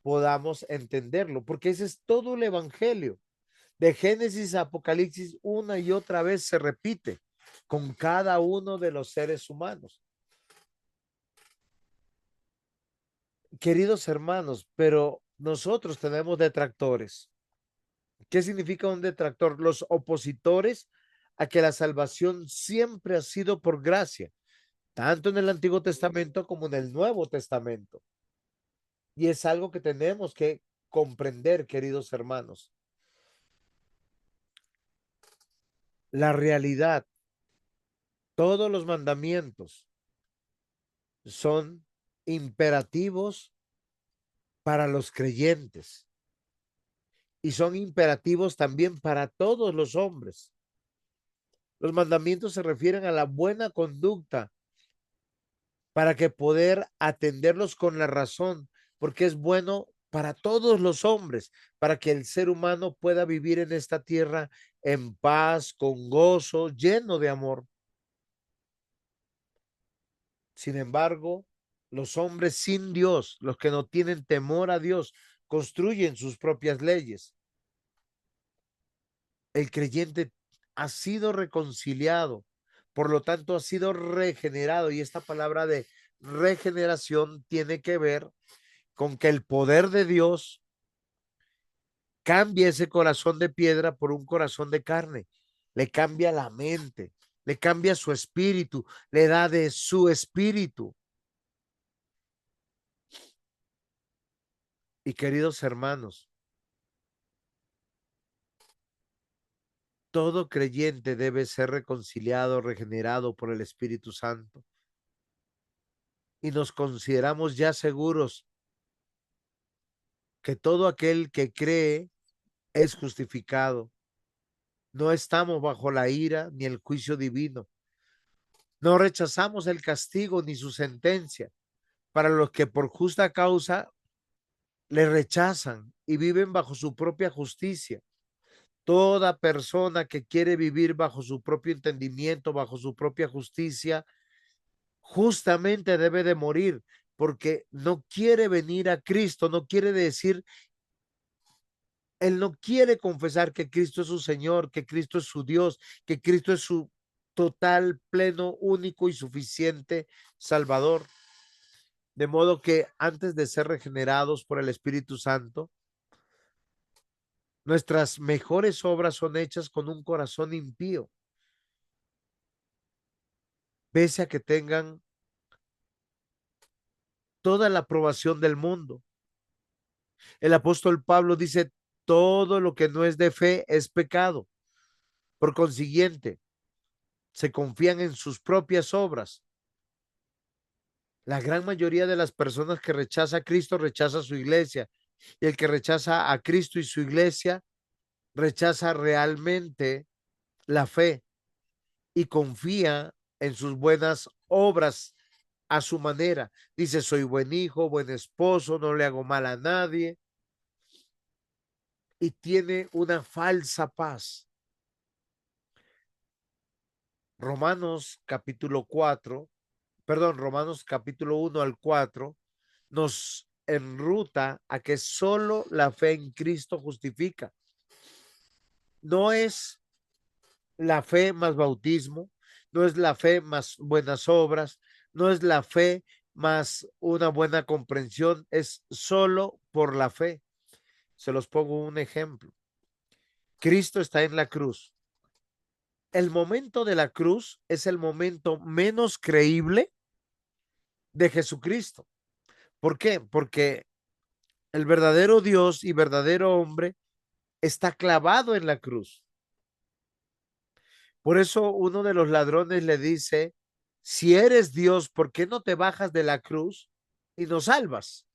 podamos entenderlo, porque ese es todo el evangelio. De Génesis a Apocalipsis, una y otra vez se repite con cada uno de los seres humanos. Queridos hermanos, pero nosotros tenemos detractores. ¿Qué significa un detractor? Los opositores a que la salvación siempre ha sido por gracia, tanto en el Antiguo Testamento como en el Nuevo Testamento. Y es algo que tenemos que comprender, queridos hermanos. La realidad, todos los mandamientos son imperativos para los creyentes y son imperativos también para todos los hombres. Los mandamientos se refieren a la buena conducta para que poder atenderlos con la razón, porque es bueno para todos los hombres, para que el ser humano pueda vivir en esta tierra en paz, con gozo, lleno de amor. Sin embargo, los hombres sin Dios, los que no tienen temor a Dios, construyen sus propias leyes. El creyente ha sido reconciliado, por lo tanto ha sido regenerado y esta palabra de regeneración tiene que ver con que el poder de Dios cambia ese corazón de piedra por un corazón de carne, le cambia la mente, le cambia su espíritu, le da de su espíritu. Y queridos hermanos, todo creyente debe ser reconciliado, regenerado por el Espíritu Santo. Y nos consideramos ya seguros que todo aquel que cree es justificado. No estamos bajo la ira ni el juicio divino. No rechazamos el castigo ni su sentencia para los que por justa causa le rechazan y viven bajo su propia justicia. Toda persona que quiere vivir bajo su propio entendimiento, bajo su propia justicia, justamente debe de morir porque no quiere venir a Cristo, no quiere decir, él no quiere confesar que Cristo es su Señor, que Cristo es su Dios, que Cristo es su total, pleno, único y suficiente Salvador. De modo que antes de ser regenerados por el Espíritu Santo, nuestras mejores obras son hechas con un corazón impío, pese a que tengan toda la aprobación del mundo. El apóstol Pablo dice, todo lo que no es de fe es pecado. Por consiguiente, se confían en sus propias obras. La gran mayoría de las personas que rechaza a Cristo rechaza su iglesia. Y el que rechaza a Cristo y su iglesia rechaza realmente la fe y confía en sus buenas obras a su manera. Dice, soy buen hijo, buen esposo, no le hago mal a nadie. Y tiene una falsa paz. Romanos capítulo 4, perdón, Romanos capítulo 1 al 4 nos enruta a que solo la fe en Cristo justifica. No es la fe más bautismo, no es la fe más buenas obras, no es la fe más una buena comprensión, es solo por la fe. Se los pongo un ejemplo. Cristo está en la cruz. El momento de la cruz es el momento menos creíble de Jesucristo. ¿Por qué? Porque el verdadero Dios y verdadero hombre está clavado en la cruz. Por eso uno de los ladrones le dice, si eres Dios, ¿por qué no te bajas de la cruz y nos salvas?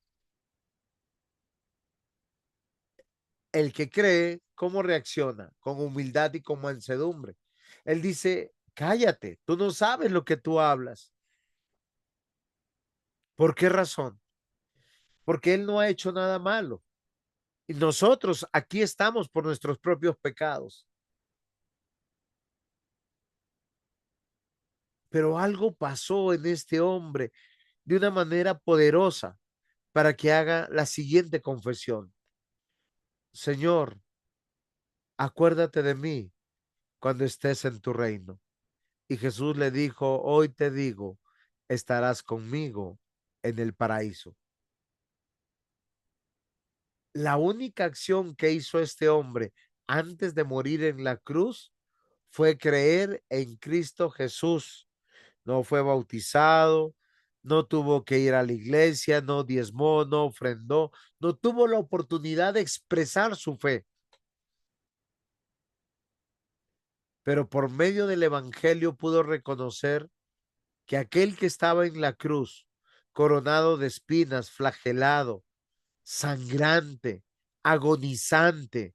El que cree, ¿cómo reacciona? Con humildad y con mansedumbre. Él dice, cállate, tú no sabes lo que tú hablas. ¿Por qué razón? Porque él no ha hecho nada malo. Y nosotros aquí estamos por nuestros propios pecados. Pero algo pasó en este hombre de una manera poderosa para que haga la siguiente confesión. Señor, acuérdate de mí cuando estés en tu reino. Y Jesús le dijo, hoy te digo, estarás conmigo en el paraíso. La única acción que hizo este hombre antes de morir en la cruz fue creer en Cristo Jesús. No fue bautizado, no tuvo que ir a la iglesia, no diezmó, no ofrendó, no tuvo la oportunidad de expresar su fe. Pero por medio del evangelio pudo reconocer que aquel que estaba en la cruz, coronado de espinas, flagelado, sangrante, agonizante,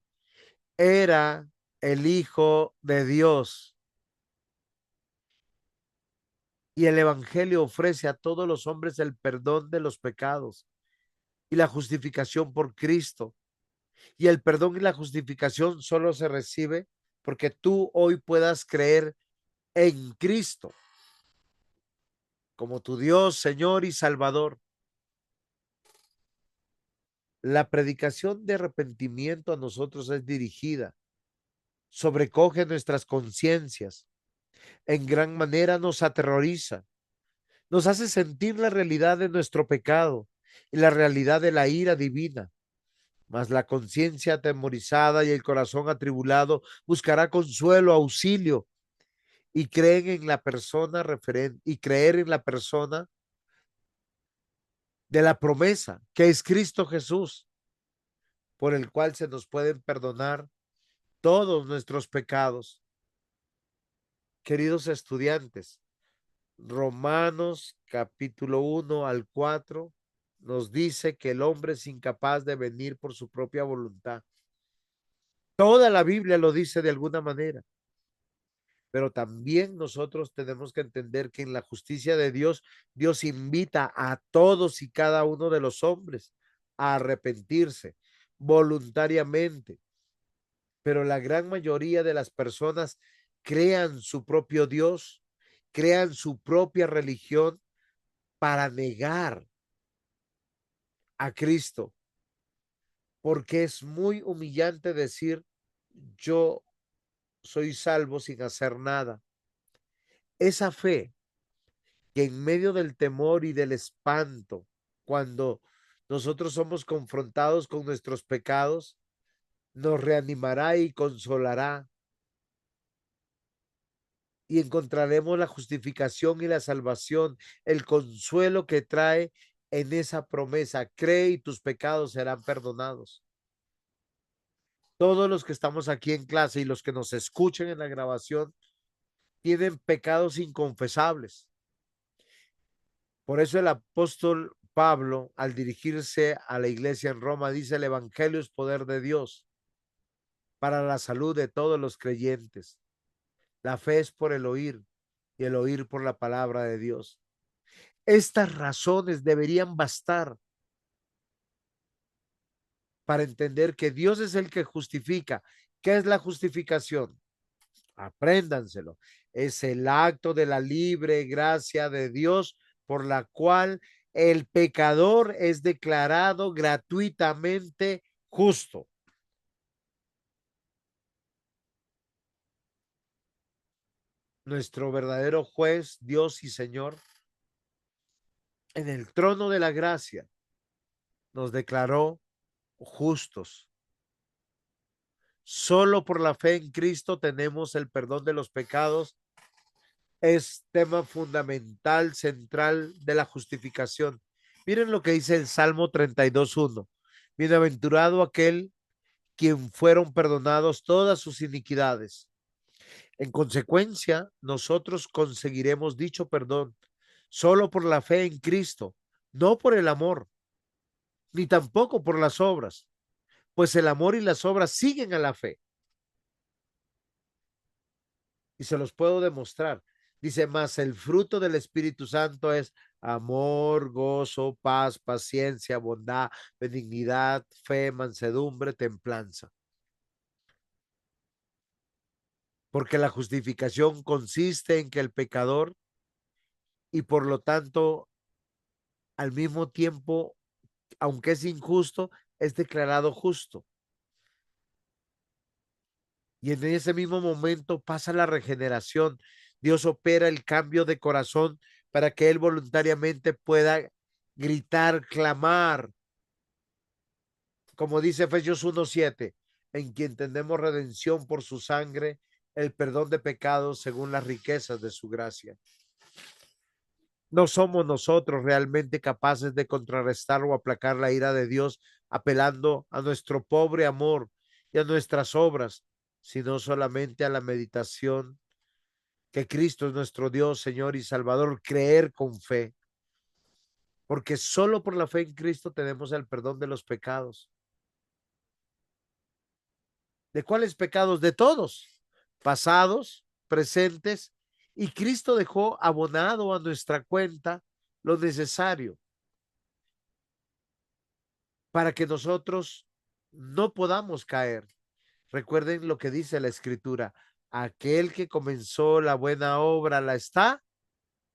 era el Hijo de Dios. Y el evangelio ofrece a todos los hombres el perdón de los pecados y la justificación por Cristo. Y el perdón y la justificación solo se recibe porque tú hoy puedas creer en Cristo como tu Dios, Señor y Salvador. La predicación de arrepentimiento a nosotros es dirigida, sobrecoge nuestras conciencias, en gran manera nos aterroriza, nos hace sentir la realidad de nuestro pecado y la realidad de la ira divina. Mas la conciencia atemorizada y el corazón atribulado buscará consuelo, auxilio y creen en la persona referente y creer en la persona de la promesa que es Cristo Jesús, por el cual se nos pueden perdonar todos nuestros pecados. Queridos estudiantes, Romanos capítulo 1 al 4 nos dice que el hombre es incapaz de venir por su propia voluntad. Toda la Biblia lo dice de alguna manera, pero también nosotros tenemos que entender que en la justicia de Dios, Dios invita a todos y cada uno de los hombres a arrepentirse voluntariamente, pero la gran mayoría de las personas crean su propio Dios, crean su propia religión para negar a Cristo, porque es muy humillante decir yo soy salvo sin hacer nada. Esa fe que en medio del temor y del espanto, cuando nosotros somos confrontados con nuestros pecados, nos reanimará y consolará y encontraremos la justificación y la salvación, el consuelo que trae en esa promesa. Cree y tus pecados serán perdonados. Todos los que estamos aquí en clase y los que nos escuchen en la grabación tienen pecados inconfesables. Por eso el apóstol Pablo, al dirigirse a la iglesia en Roma, dice: el evangelio es poder de Dios para la salud de todos los creyentes. La fe es por el oír y el oír por la palabra de Dios. Estas razones deberían bastar para entender que Dios es el que justifica. ¿Qué es la justificación? Apréndanselo. Es el acto de la libre gracia de Dios por la cual el pecador es declarado gratuitamente justo. Nuestro verdadero juez, Dios y Señor, en el trono de la gracia, nos declaró justos. Solo por la fe en Cristo tenemos el perdón de los pecados. Es tema fundamental, central de la justificación. Miren lo que dice el Salmo 32:1. Bienaventurado aquel quien fueron perdonados todas sus iniquidades. En consecuencia, nosotros conseguiremos dicho perdón solo por la fe en Cristo, no por el amor, ni tampoco por las obras, pues el amor y las obras siguen a la fe. Y se los puedo demostrar. Dice: más el fruto del Espíritu Santo es amor, gozo, paz, paciencia, bondad, benignidad, fe, mansedumbre, templanza. Porque la justificación consiste en que el pecador, y por lo tanto al mismo tiempo, aunque es injusto, es declarado justo. Y en ese mismo momento pasa la regeneración. Dios opera el cambio de corazón para que él voluntariamente pueda gritar, clamar, como dice Efesios 1:7, en quien tenemos redención por su sangre, el perdón de pecados según las riquezas de su gracia. No somos nosotros realmente capaces de contrarrestar o aplacar la ira de Dios apelando a nuestro pobre amor y a nuestras obras, sino solamente a la meditación que Cristo es nuestro Dios, Señor y Salvador, creer con fe, porque solo por la fe en Cristo tenemos el perdón de los pecados. ¿De cuáles pecados? De todos, pasados, presentes, y Cristo dejó abonado a nuestra cuenta lo necesario para que nosotros no podamos caer. Recuerden lo que dice la Escritura: aquel que comenzó la buena obra la está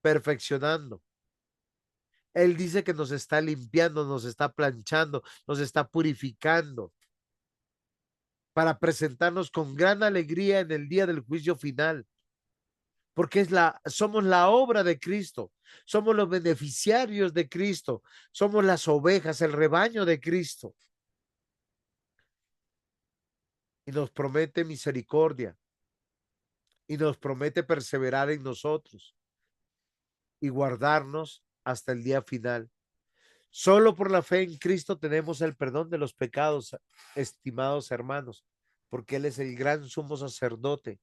perfeccionando. Él dice que nos está limpiando, nos está planchando, nos está purificando para presentarnos con gran alegría en el día del juicio final, porque somos la obra de Cristo, somos los beneficiarios de Cristo, somos las ovejas, el rebaño de Cristo. Y nos promete misericordia y nos promete perseverar en nosotros y guardarnos hasta el día final. Solo por la fe en Cristo tenemos el perdón de los pecados, estimados hermanos, porque Él es el gran sumo sacerdote,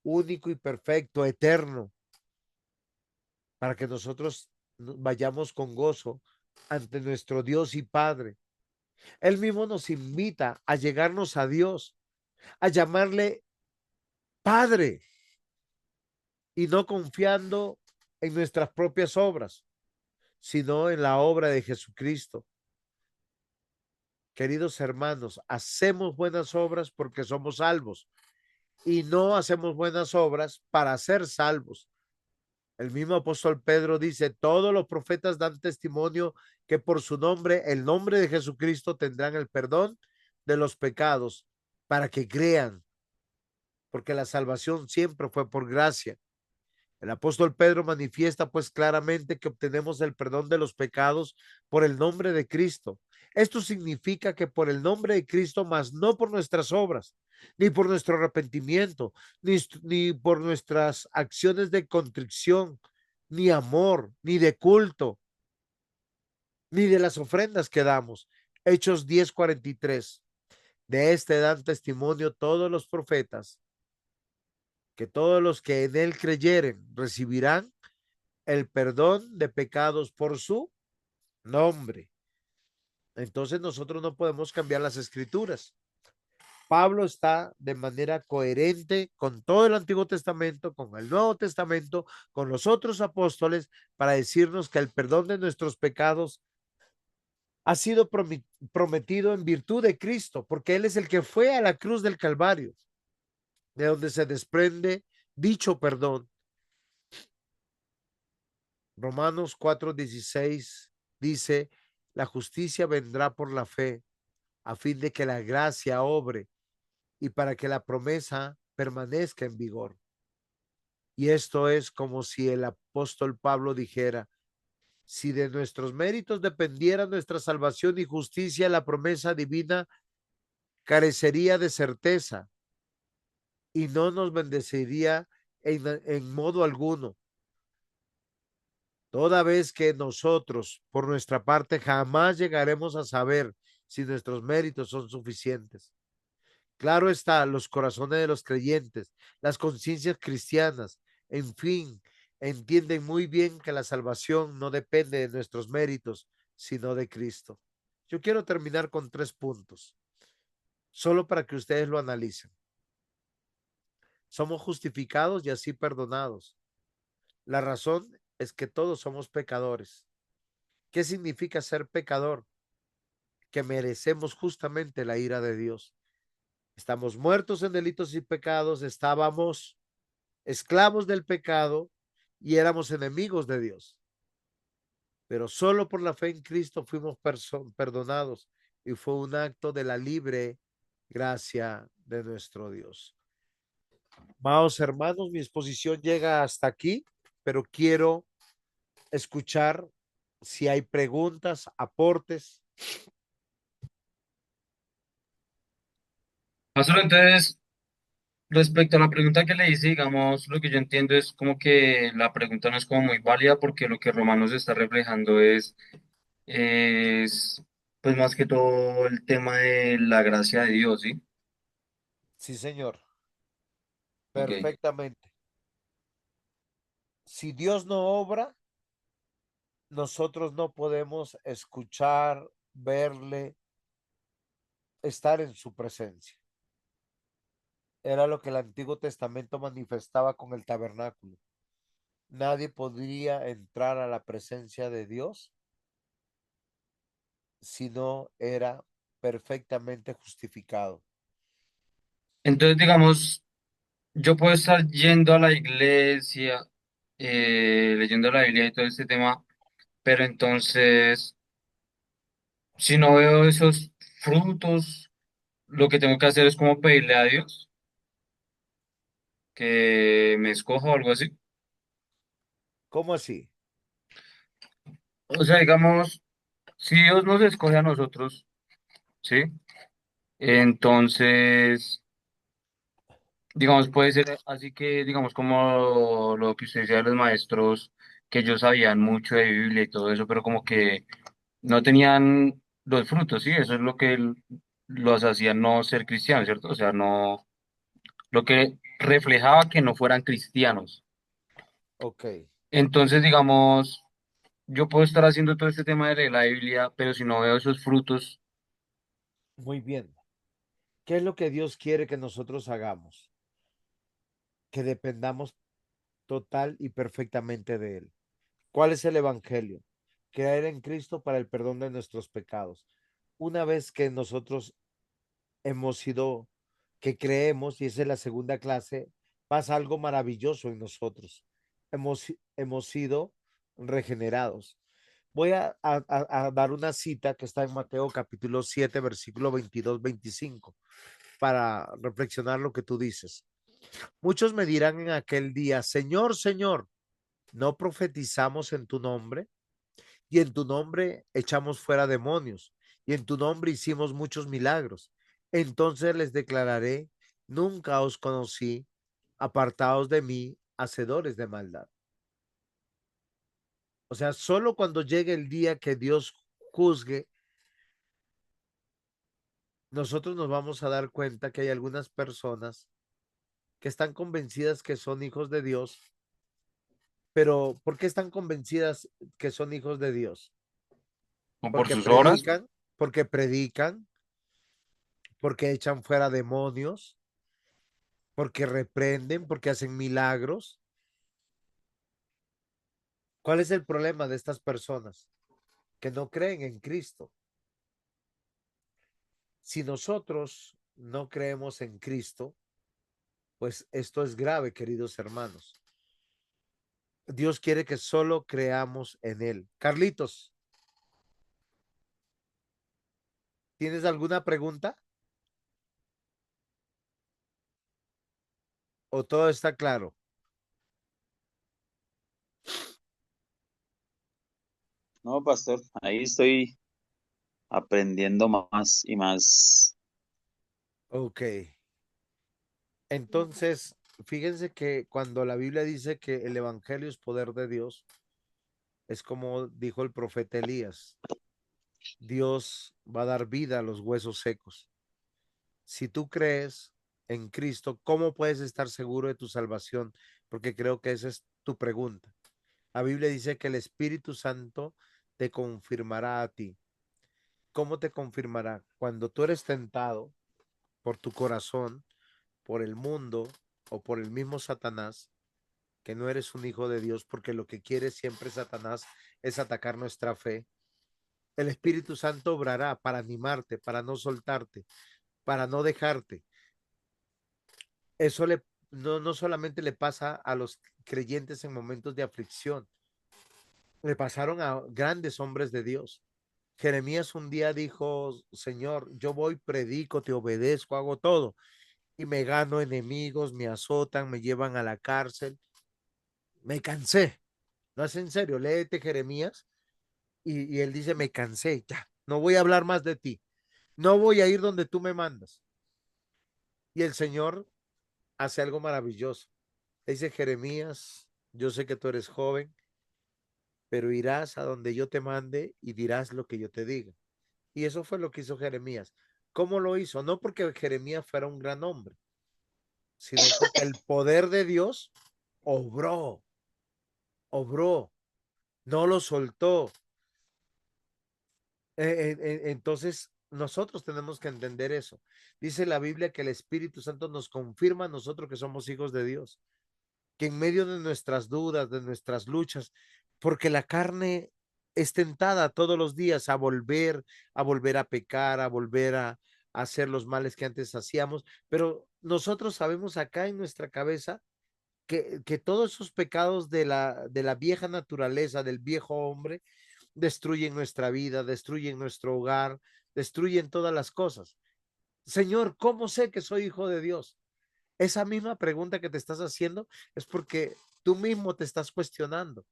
único y perfecto, eterno, para que nosotros vayamos con gozo ante nuestro Dios y Padre. Él mismo nos invita a llegarnos a Dios, a llamarle Padre, y no confiando en nuestras propias obras, sino en la obra de Jesucristo. Queridos hermanos, hacemos buenas obras porque somos salvos y no hacemos buenas obras para ser salvos. El mismo apóstol Pedro dice: todos los profetas dan testimonio que por su nombre, el nombre de Jesucristo, tendrán el perdón de los pecados, para que crean, porque la salvación siempre fue por gracia. El apóstol Pedro manifiesta pues claramente que obtenemos el perdón de los pecados por el nombre de Cristo. Esto significa que por el nombre de Cristo, mas no por nuestras obras, ni por nuestro arrepentimiento, ni por nuestras acciones de contrición, ni amor, ni de culto, ni de las ofrendas que damos. Hechos 10:43. De este dan testimonio todos los profetas, que todos los que en él creyeren recibirán el perdón de pecados por su nombre. Entonces nosotros no podemos cambiar las escrituras. Pablo está de manera coherente con todo el Antiguo Testamento, con el Nuevo Testamento, con los otros apóstoles, para decirnos que el perdón de nuestros pecados ha sido prometido en virtud de Cristo, porque Él es el que fue a la cruz del Calvario, de donde se desprende dicho perdón. Romanos 4:16 dice, la justicia vendrá por la fe, a fin de que la gracia obre y para que la promesa permanezca en vigor. Y esto es como si el apóstol Pablo dijera, si de nuestros méritos dependiera nuestra salvación y justicia, la promesa divina carecería de certeza y no nos bendeciría en modo alguno, toda vez que nosotros, por nuestra parte, jamás llegaremos a saber si nuestros méritos son suficientes. Claro está, los corazones de los creyentes, las conciencias cristianas, en fin, entienden muy bien que la salvación no depende de nuestros méritos, sino de Cristo. Yo quiero terminar con 3 puntos, solo para que ustedes lo analicen. Somos justificados y así perdonados. La razón es que todos somos pecadores. ¿Qué significa ser pecador? Que merecemos justamente la ira de Dios. Estamos muertos en delitos y pecados, estábamos esclavos del pecado y éramos enemigos de Dios. Pero solo por la fe en Cristo fuimos perdonados y fue un acto de la libre gracia de nuestro Dios. Amados hermanos, mi exposición llega hasta aquí, pero quiero escuchar si hay preguntas, aportes. Pastor, entonces, respecto a la pregunta que le hice, digamos, lo que yo entiendo es como que la pregunta no es como muy válida porque lo que Romanos está reflejando es pues más que todo el tema de la gracia de Dios, ¿sí? Sí, señor, Ok. perfectamente. Si Dios no obra, nosotros no podemos escuchar, verle, estar en su presencia. Era lo que el Antiguo Testamento manifestaba con el tabernáculo. Nadie podría entrar a la presencia de Dios si no era perfectamente justificado. Entonces, digamos, yo puedo estar yendo a la iglesia, leyendo la Biblia y todo este tema, pero entonces, si no veo esos frutos, lo que tengo que hacer es como pedirle a Dios que me escoja o algo así. ¿Cómo así? O sea, digamos, si Dios nos escoge a nosotros, ¿sí? Entonces, digamos, puede ser así que, digamos, como lo que usted decía de los maestros, que ellos sabían mucho de Biblia y todo eso, pero como que no tenían los frutos, ¿sí? Eso es lo que los hacía no ser cristianos, ¿cierto? O sea, no, lo que reflejaba que no fueran cristianos. Ok, Entonces, digamos, yo puedo estar haciendo todo este tema de leer la Biblia, pero si no veo esos frutos, muy bien. ¿Qué es lo que Dios quiere que nosotros hagamos? Que dependamos total y perfectamente de Él. ¿Cuál es el Evangelio? Creer en Cristo para el perdón de nuestros pecados. Una vez que nosotros hemos sido, que creemos, y esa es la segunda clase, pasa algo maravilloso en nosotros. Hemos sido regenerados. Voy a dar una cita que está en Mateo capítulo 7, versículo 22-25, para reflexionar lo que tú dices. Muchos me dirán en aquel día, Señor, Señor, ¿no profetizamos en tu nombre? Y en tu nombre echamos fuera demonios, y en tu nombre hicimos muchos milagros. Entonces les declararé, nunca os conocí, apartaos de mí, hacedores de maldad. O sea, solo cuando llegue el día que Dios juzgue, nosotros nos vamos a dar cuenta que hay algunas personas que están convencidas que son hijos de Dios, pero ¿por qué están convencidas que son hijos de Dios? ¿O por Porque sus obras? predican, porque predican, porque echan fuera demonios, porque reprenden, porque hacen milagros. ¿Cuál es el problema de estas personas? Que no creen en Cristo. Si nosotros no creemos en Cristo, pues esto es grave, queridos hermanos. Dios quiere que solo creamos en Él. Carlitos, ¿tienes alguna pregunta? ¿O todo está claro? No, pastor, ahí estoy aprendiendo más y más. Ok. Entonces, fíjense que cuando la Biblia dice que el Evangelio es poder de Dios, es como dijo el profeta Elías, Dios va a dar vida a los huesos secos. Si tú crees en Cristo, ¿cómo puedes estar seguro de tu salvación? Porque creo que esa es tu pregunta. La Biblia dice que el Espíritu Santo te confirmará a ti. ¿Cómo te confirmará? Cuando tú eres tentado por tu corazón, por el mundo o por el mismo Satanás, que no eres un hijo de Dios, porque lo que quiere siempre Satanás es atacar nuestra fe. El Espíritu Santo obrará para animarte, para no soltarte, para no dejarte. Eso no solamente le pasa a los creyentes en momentos de aflicción, le pasaron a grandes hombres de Dios. Jeremías un día dijo, Señor, yo voy, predico, te obedezco, hago todo y me gano enemigos, me azotan, me llevan a la cárcel. Me cansé. No es en serio, léete Jeremías y él dice, me cansé, ya, no voy a hablar más de ti, no voy a ir donde tú me mandas. Y el Señor hace algo maravilloso. Le dice Jeremías, yo sé que tú eres joven, pero irás a donde yo te mande y dirás lo que yo te diga. Y eso fue lo que hizo Jeremías. ¿Cómo lo hizo? No porque Jeremías fuera un gran hombre, sino porque el poder de Dios obró, obró, no lo soltó. Entonces, nosotros tenemos que entender eso. Dice la Biblia que el Espíritu Santo nos confirma a nosotros que somos hijos de Dios, que en medio de nuestras dudas, de nuestras luchas, porque la carne es tentada todos los días a volver a pecar, a volver a hacer los males que antes hacíamos, pero nosotros sabemos acá en nuestra cabeza que todos esos pecados de la vieja naturaleza, del viejo hombre, destruyen nuestra vida, destruyen nuestro hogar, destruyen todas las cosas. Señor, ¿cómo sé que soy hijo de Dios? Esa misma pregunta que te estás haciendo es porque tú mismo te estás cuestionando,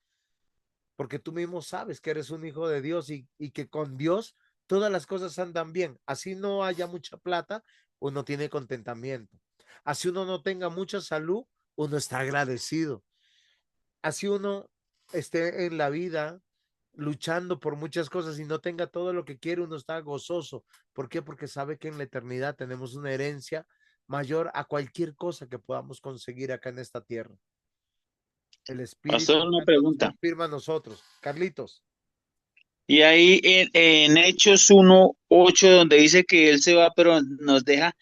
porque tú mismo sabes que eres un hijo de Dios y que con Dios todas las cosas andan bien. Así no haya mucha plata, uno tiene contentamiento. Así uno no tenga mucha salud, uno está agradecido. Así uno esté en la vida luchando por muchas cosas y no tenga todo lo que quiere, uno está gozoso. ¿Por qué? Porque sabe que en la eternidad tenemos una herencia mayor a cualquier cosa que podamos conseguir acá en esta tierra. El Espíritu Pastor, una Santo nos pregunta. confirma a nosotros. Carlitos, Y ahí en Hechos 1:8, donde dice que Él se va, pero nos deja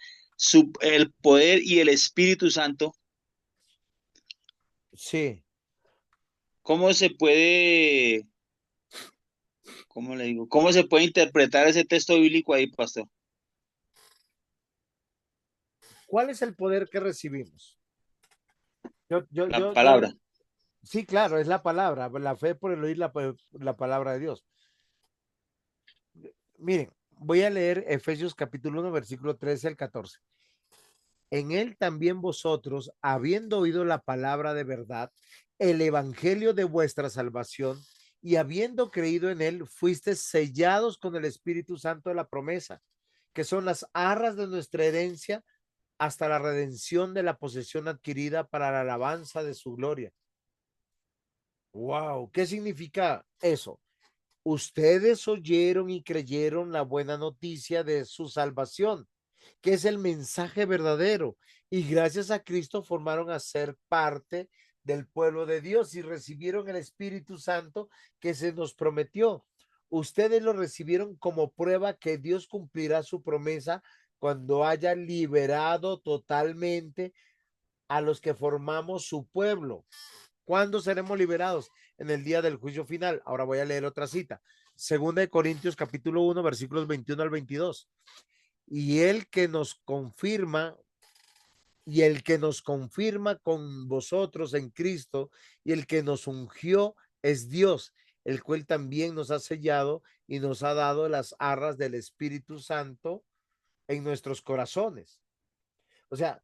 el poder y el Espíritu Santo, sí. ¿cómo se puede, cómo le digo, cómo se puede interpretar ese texto bíblico ahí, pastor? ¿Cuál es el poder que recibimos? La palabra. Sí, claro, es la fe por el oír la palabra de Dios. Miren, voy a leer Efesios capítulo 1, versículo 13 al 14. En él también vosotros, habiendo oído la palabra de verdad, el evangelio de vuestra salvación, y habiendo creído en él, fuisteis sellados con el Espíritu Santo de la promesa, que son las arras de nuestra herencia hasta la redención de la posesión adquirida para la alabanza de su gloria. Wow, ¿qué significa eso? ustedes oyeron y creyeron la buena noticia de su salvación, que es el mensaje verdadero, y gracias a Cristo formaron a ser parte del pueblo de Dios y recibieron el Espíritu Santo que se nos prometió. Ustedes lo recibieron como prueba que Dios cumplirá su promesa cuando haya liberado totalmente a los que formamos su pueblo. ¿Cuándo seremos liberados? En el día del juicio final. Ahora voy a leer otra cita. Segunda de Corintios capítulo 1, versículos 21 al 22. Y el que nos confirma con vosotros en Cristo y el que nos ungió es Dios, el cual también nos ha sellado y nos ha dado las arras del Espíritu Santo en nuestros corazones. O sea,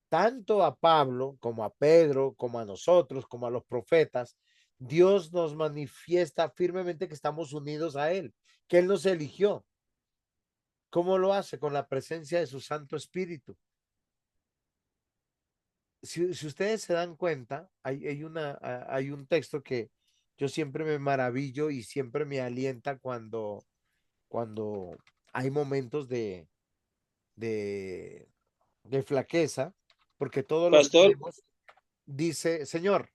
tanto a Pablo como a Pedro, como a nosotros, como a los profetas, Dios nos manifiesta firmemente que estamos unidos a Él, que Él nos eligió. ¿Cómo lo hace? Con la presencia de su Santo Espíritu. Si ustedes se dan cuenta, hay un texto que yo siempre me maravillo y siempre me alienta cuando hay momentos de, de flaqueza, porque todos los Pastor, tenemos. Dice, Señor,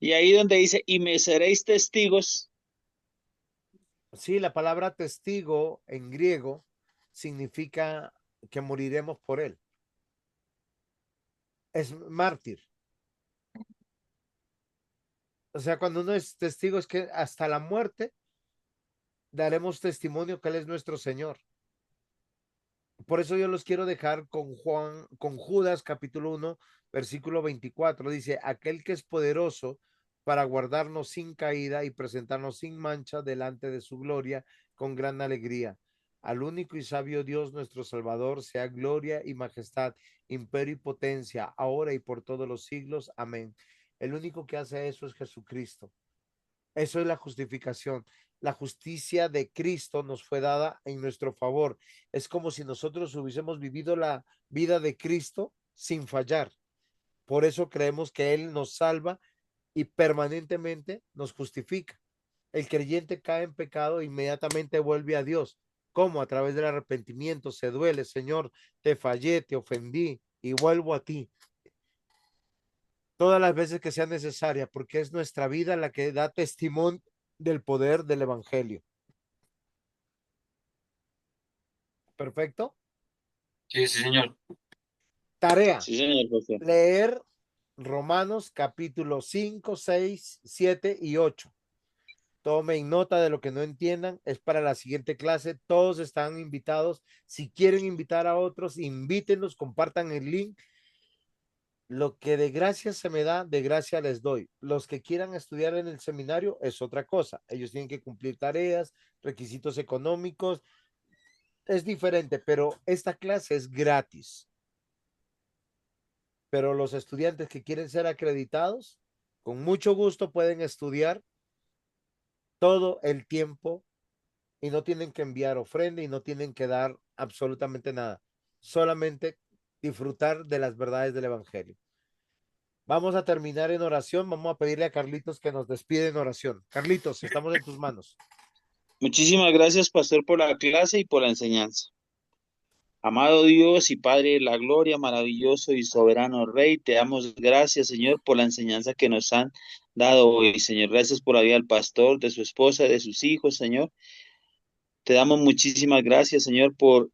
y ahí donde dice, y me seréis testigos, sí, la palabra testigo en griego significa que moriremos por él. Es mártir. O sea, cuando uno es testigo es que hasta la muerte daremos testimonio que él es nuestro Señor. Por eso yo los quiero dejar con Judas capítulo 1, versículo 24. Dice, aquel que es poderoso para guardarnos sin caída y presentarnos sin mancha delante de su gloria con gran alegría. Al único y sabio Dios nuestro Salvador, sea gloria y majestad, imperio y potencia, ahora y por todos los siglos. Amén. El único que hace eso es Jesucristo. Eso es la justificación. La justicia de Cristo nos fue dada en nuestro favor. Es como si nosotros hubiésemos vivido la vida de Cristo sin fallar. Por eso creemos que Él nos salva y permanentemente nos justifica. El creyente cae en pecado e inmediatamente vuelve a Dios. ¿Cómo? A través del arrepentimiento se duele, Señor, te fallé, te ofendí y vuelvo a ti todas las veces que sea necesaria, porque es nuestra vida la que da testimonio del poder del Evangelio. Perfecto. Sí, sí, señor. Tarea, sí, señor pastor. leer Romanos capítulo 5, 6, 7 y 8. Tomen nota de lo que no entiendan, es para la siguiente clase, todos están invitados. Si quieren invitar a otros, invítenlos, compartan el link. Lo que de gracia se me da, de gracia les doy. Los que quieran estudiar en el seminario es otra cosa. Ellos tienen que cumplir tareas, requisitos económicos, es diferente, pero esta clase es gratis. Pero los estudiantes que quieren ser acreditados, con mucho gusto pueden estudiar todo el tiempo y no tienen que enviar ofrenda y no tienen que dar absolutamente nada. Solamente disfrutar de las verdades del Evangelio. Vamos a terminar en oración. Vamos a pedirle a Carlitos que nos despide en oración. Carlitos, estamos en tus manos. Muchísimas gracias, pastor, por la clase y por la enseñanza. Amado Dios y Padre de la gloria, maravilloso y soberano Rey, te damos gracias, Señor, por la enseñanza que nos han dado hoy, Señor. Gracias por la vida del pastor, de su esposa, de sus hijos, Señor. Te damos muchísimas gracias, Señor, por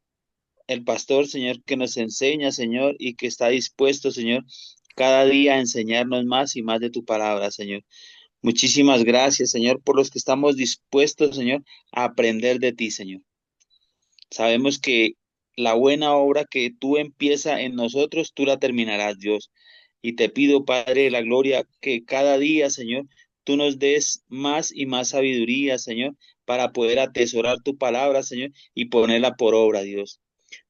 el pastor, Señor, que nos enseña, Señor, y que está dispuesto, Señor, cada día a enseñarnos más y más de tu palabra, Señor. Muchísimas gracias, Señor, por los que estamos dispuestos, Señor, a aprender de ti, Señor. Sabemos que la buena obra que tú empiezas en nosotros, tú la terminarás, Dios. Y te pido, Padre de la gloria, que cada día, Señor, tú nos des más y más sabiduría, Señor, para poder atesorar tu palabra, Señor, y ponerla por obra, Dios.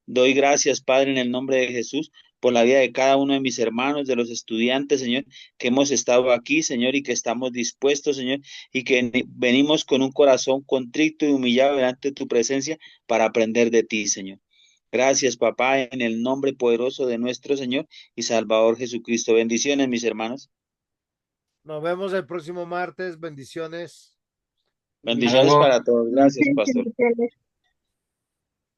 Doy gracias, Padre, en el nombre de Jesús, por la vida de cada uno de mis hermanos, de los estudiantes, Señor, que hemos estado aquí, Señor, y que estamos dispuestos, Señor, y que venimos con un corazón contrito y humillado delante de tu presencia para aprender de ti, Señor. Gracias, papá, en el nombre poderoso de nuestro Señor y Salvador Jesucristo. Bendiciones, mis hermanos. Nos vemos el próximo martes. Bendiciones. Bendiciones Luego, para todos. Gracias, pastor. Bendiciones.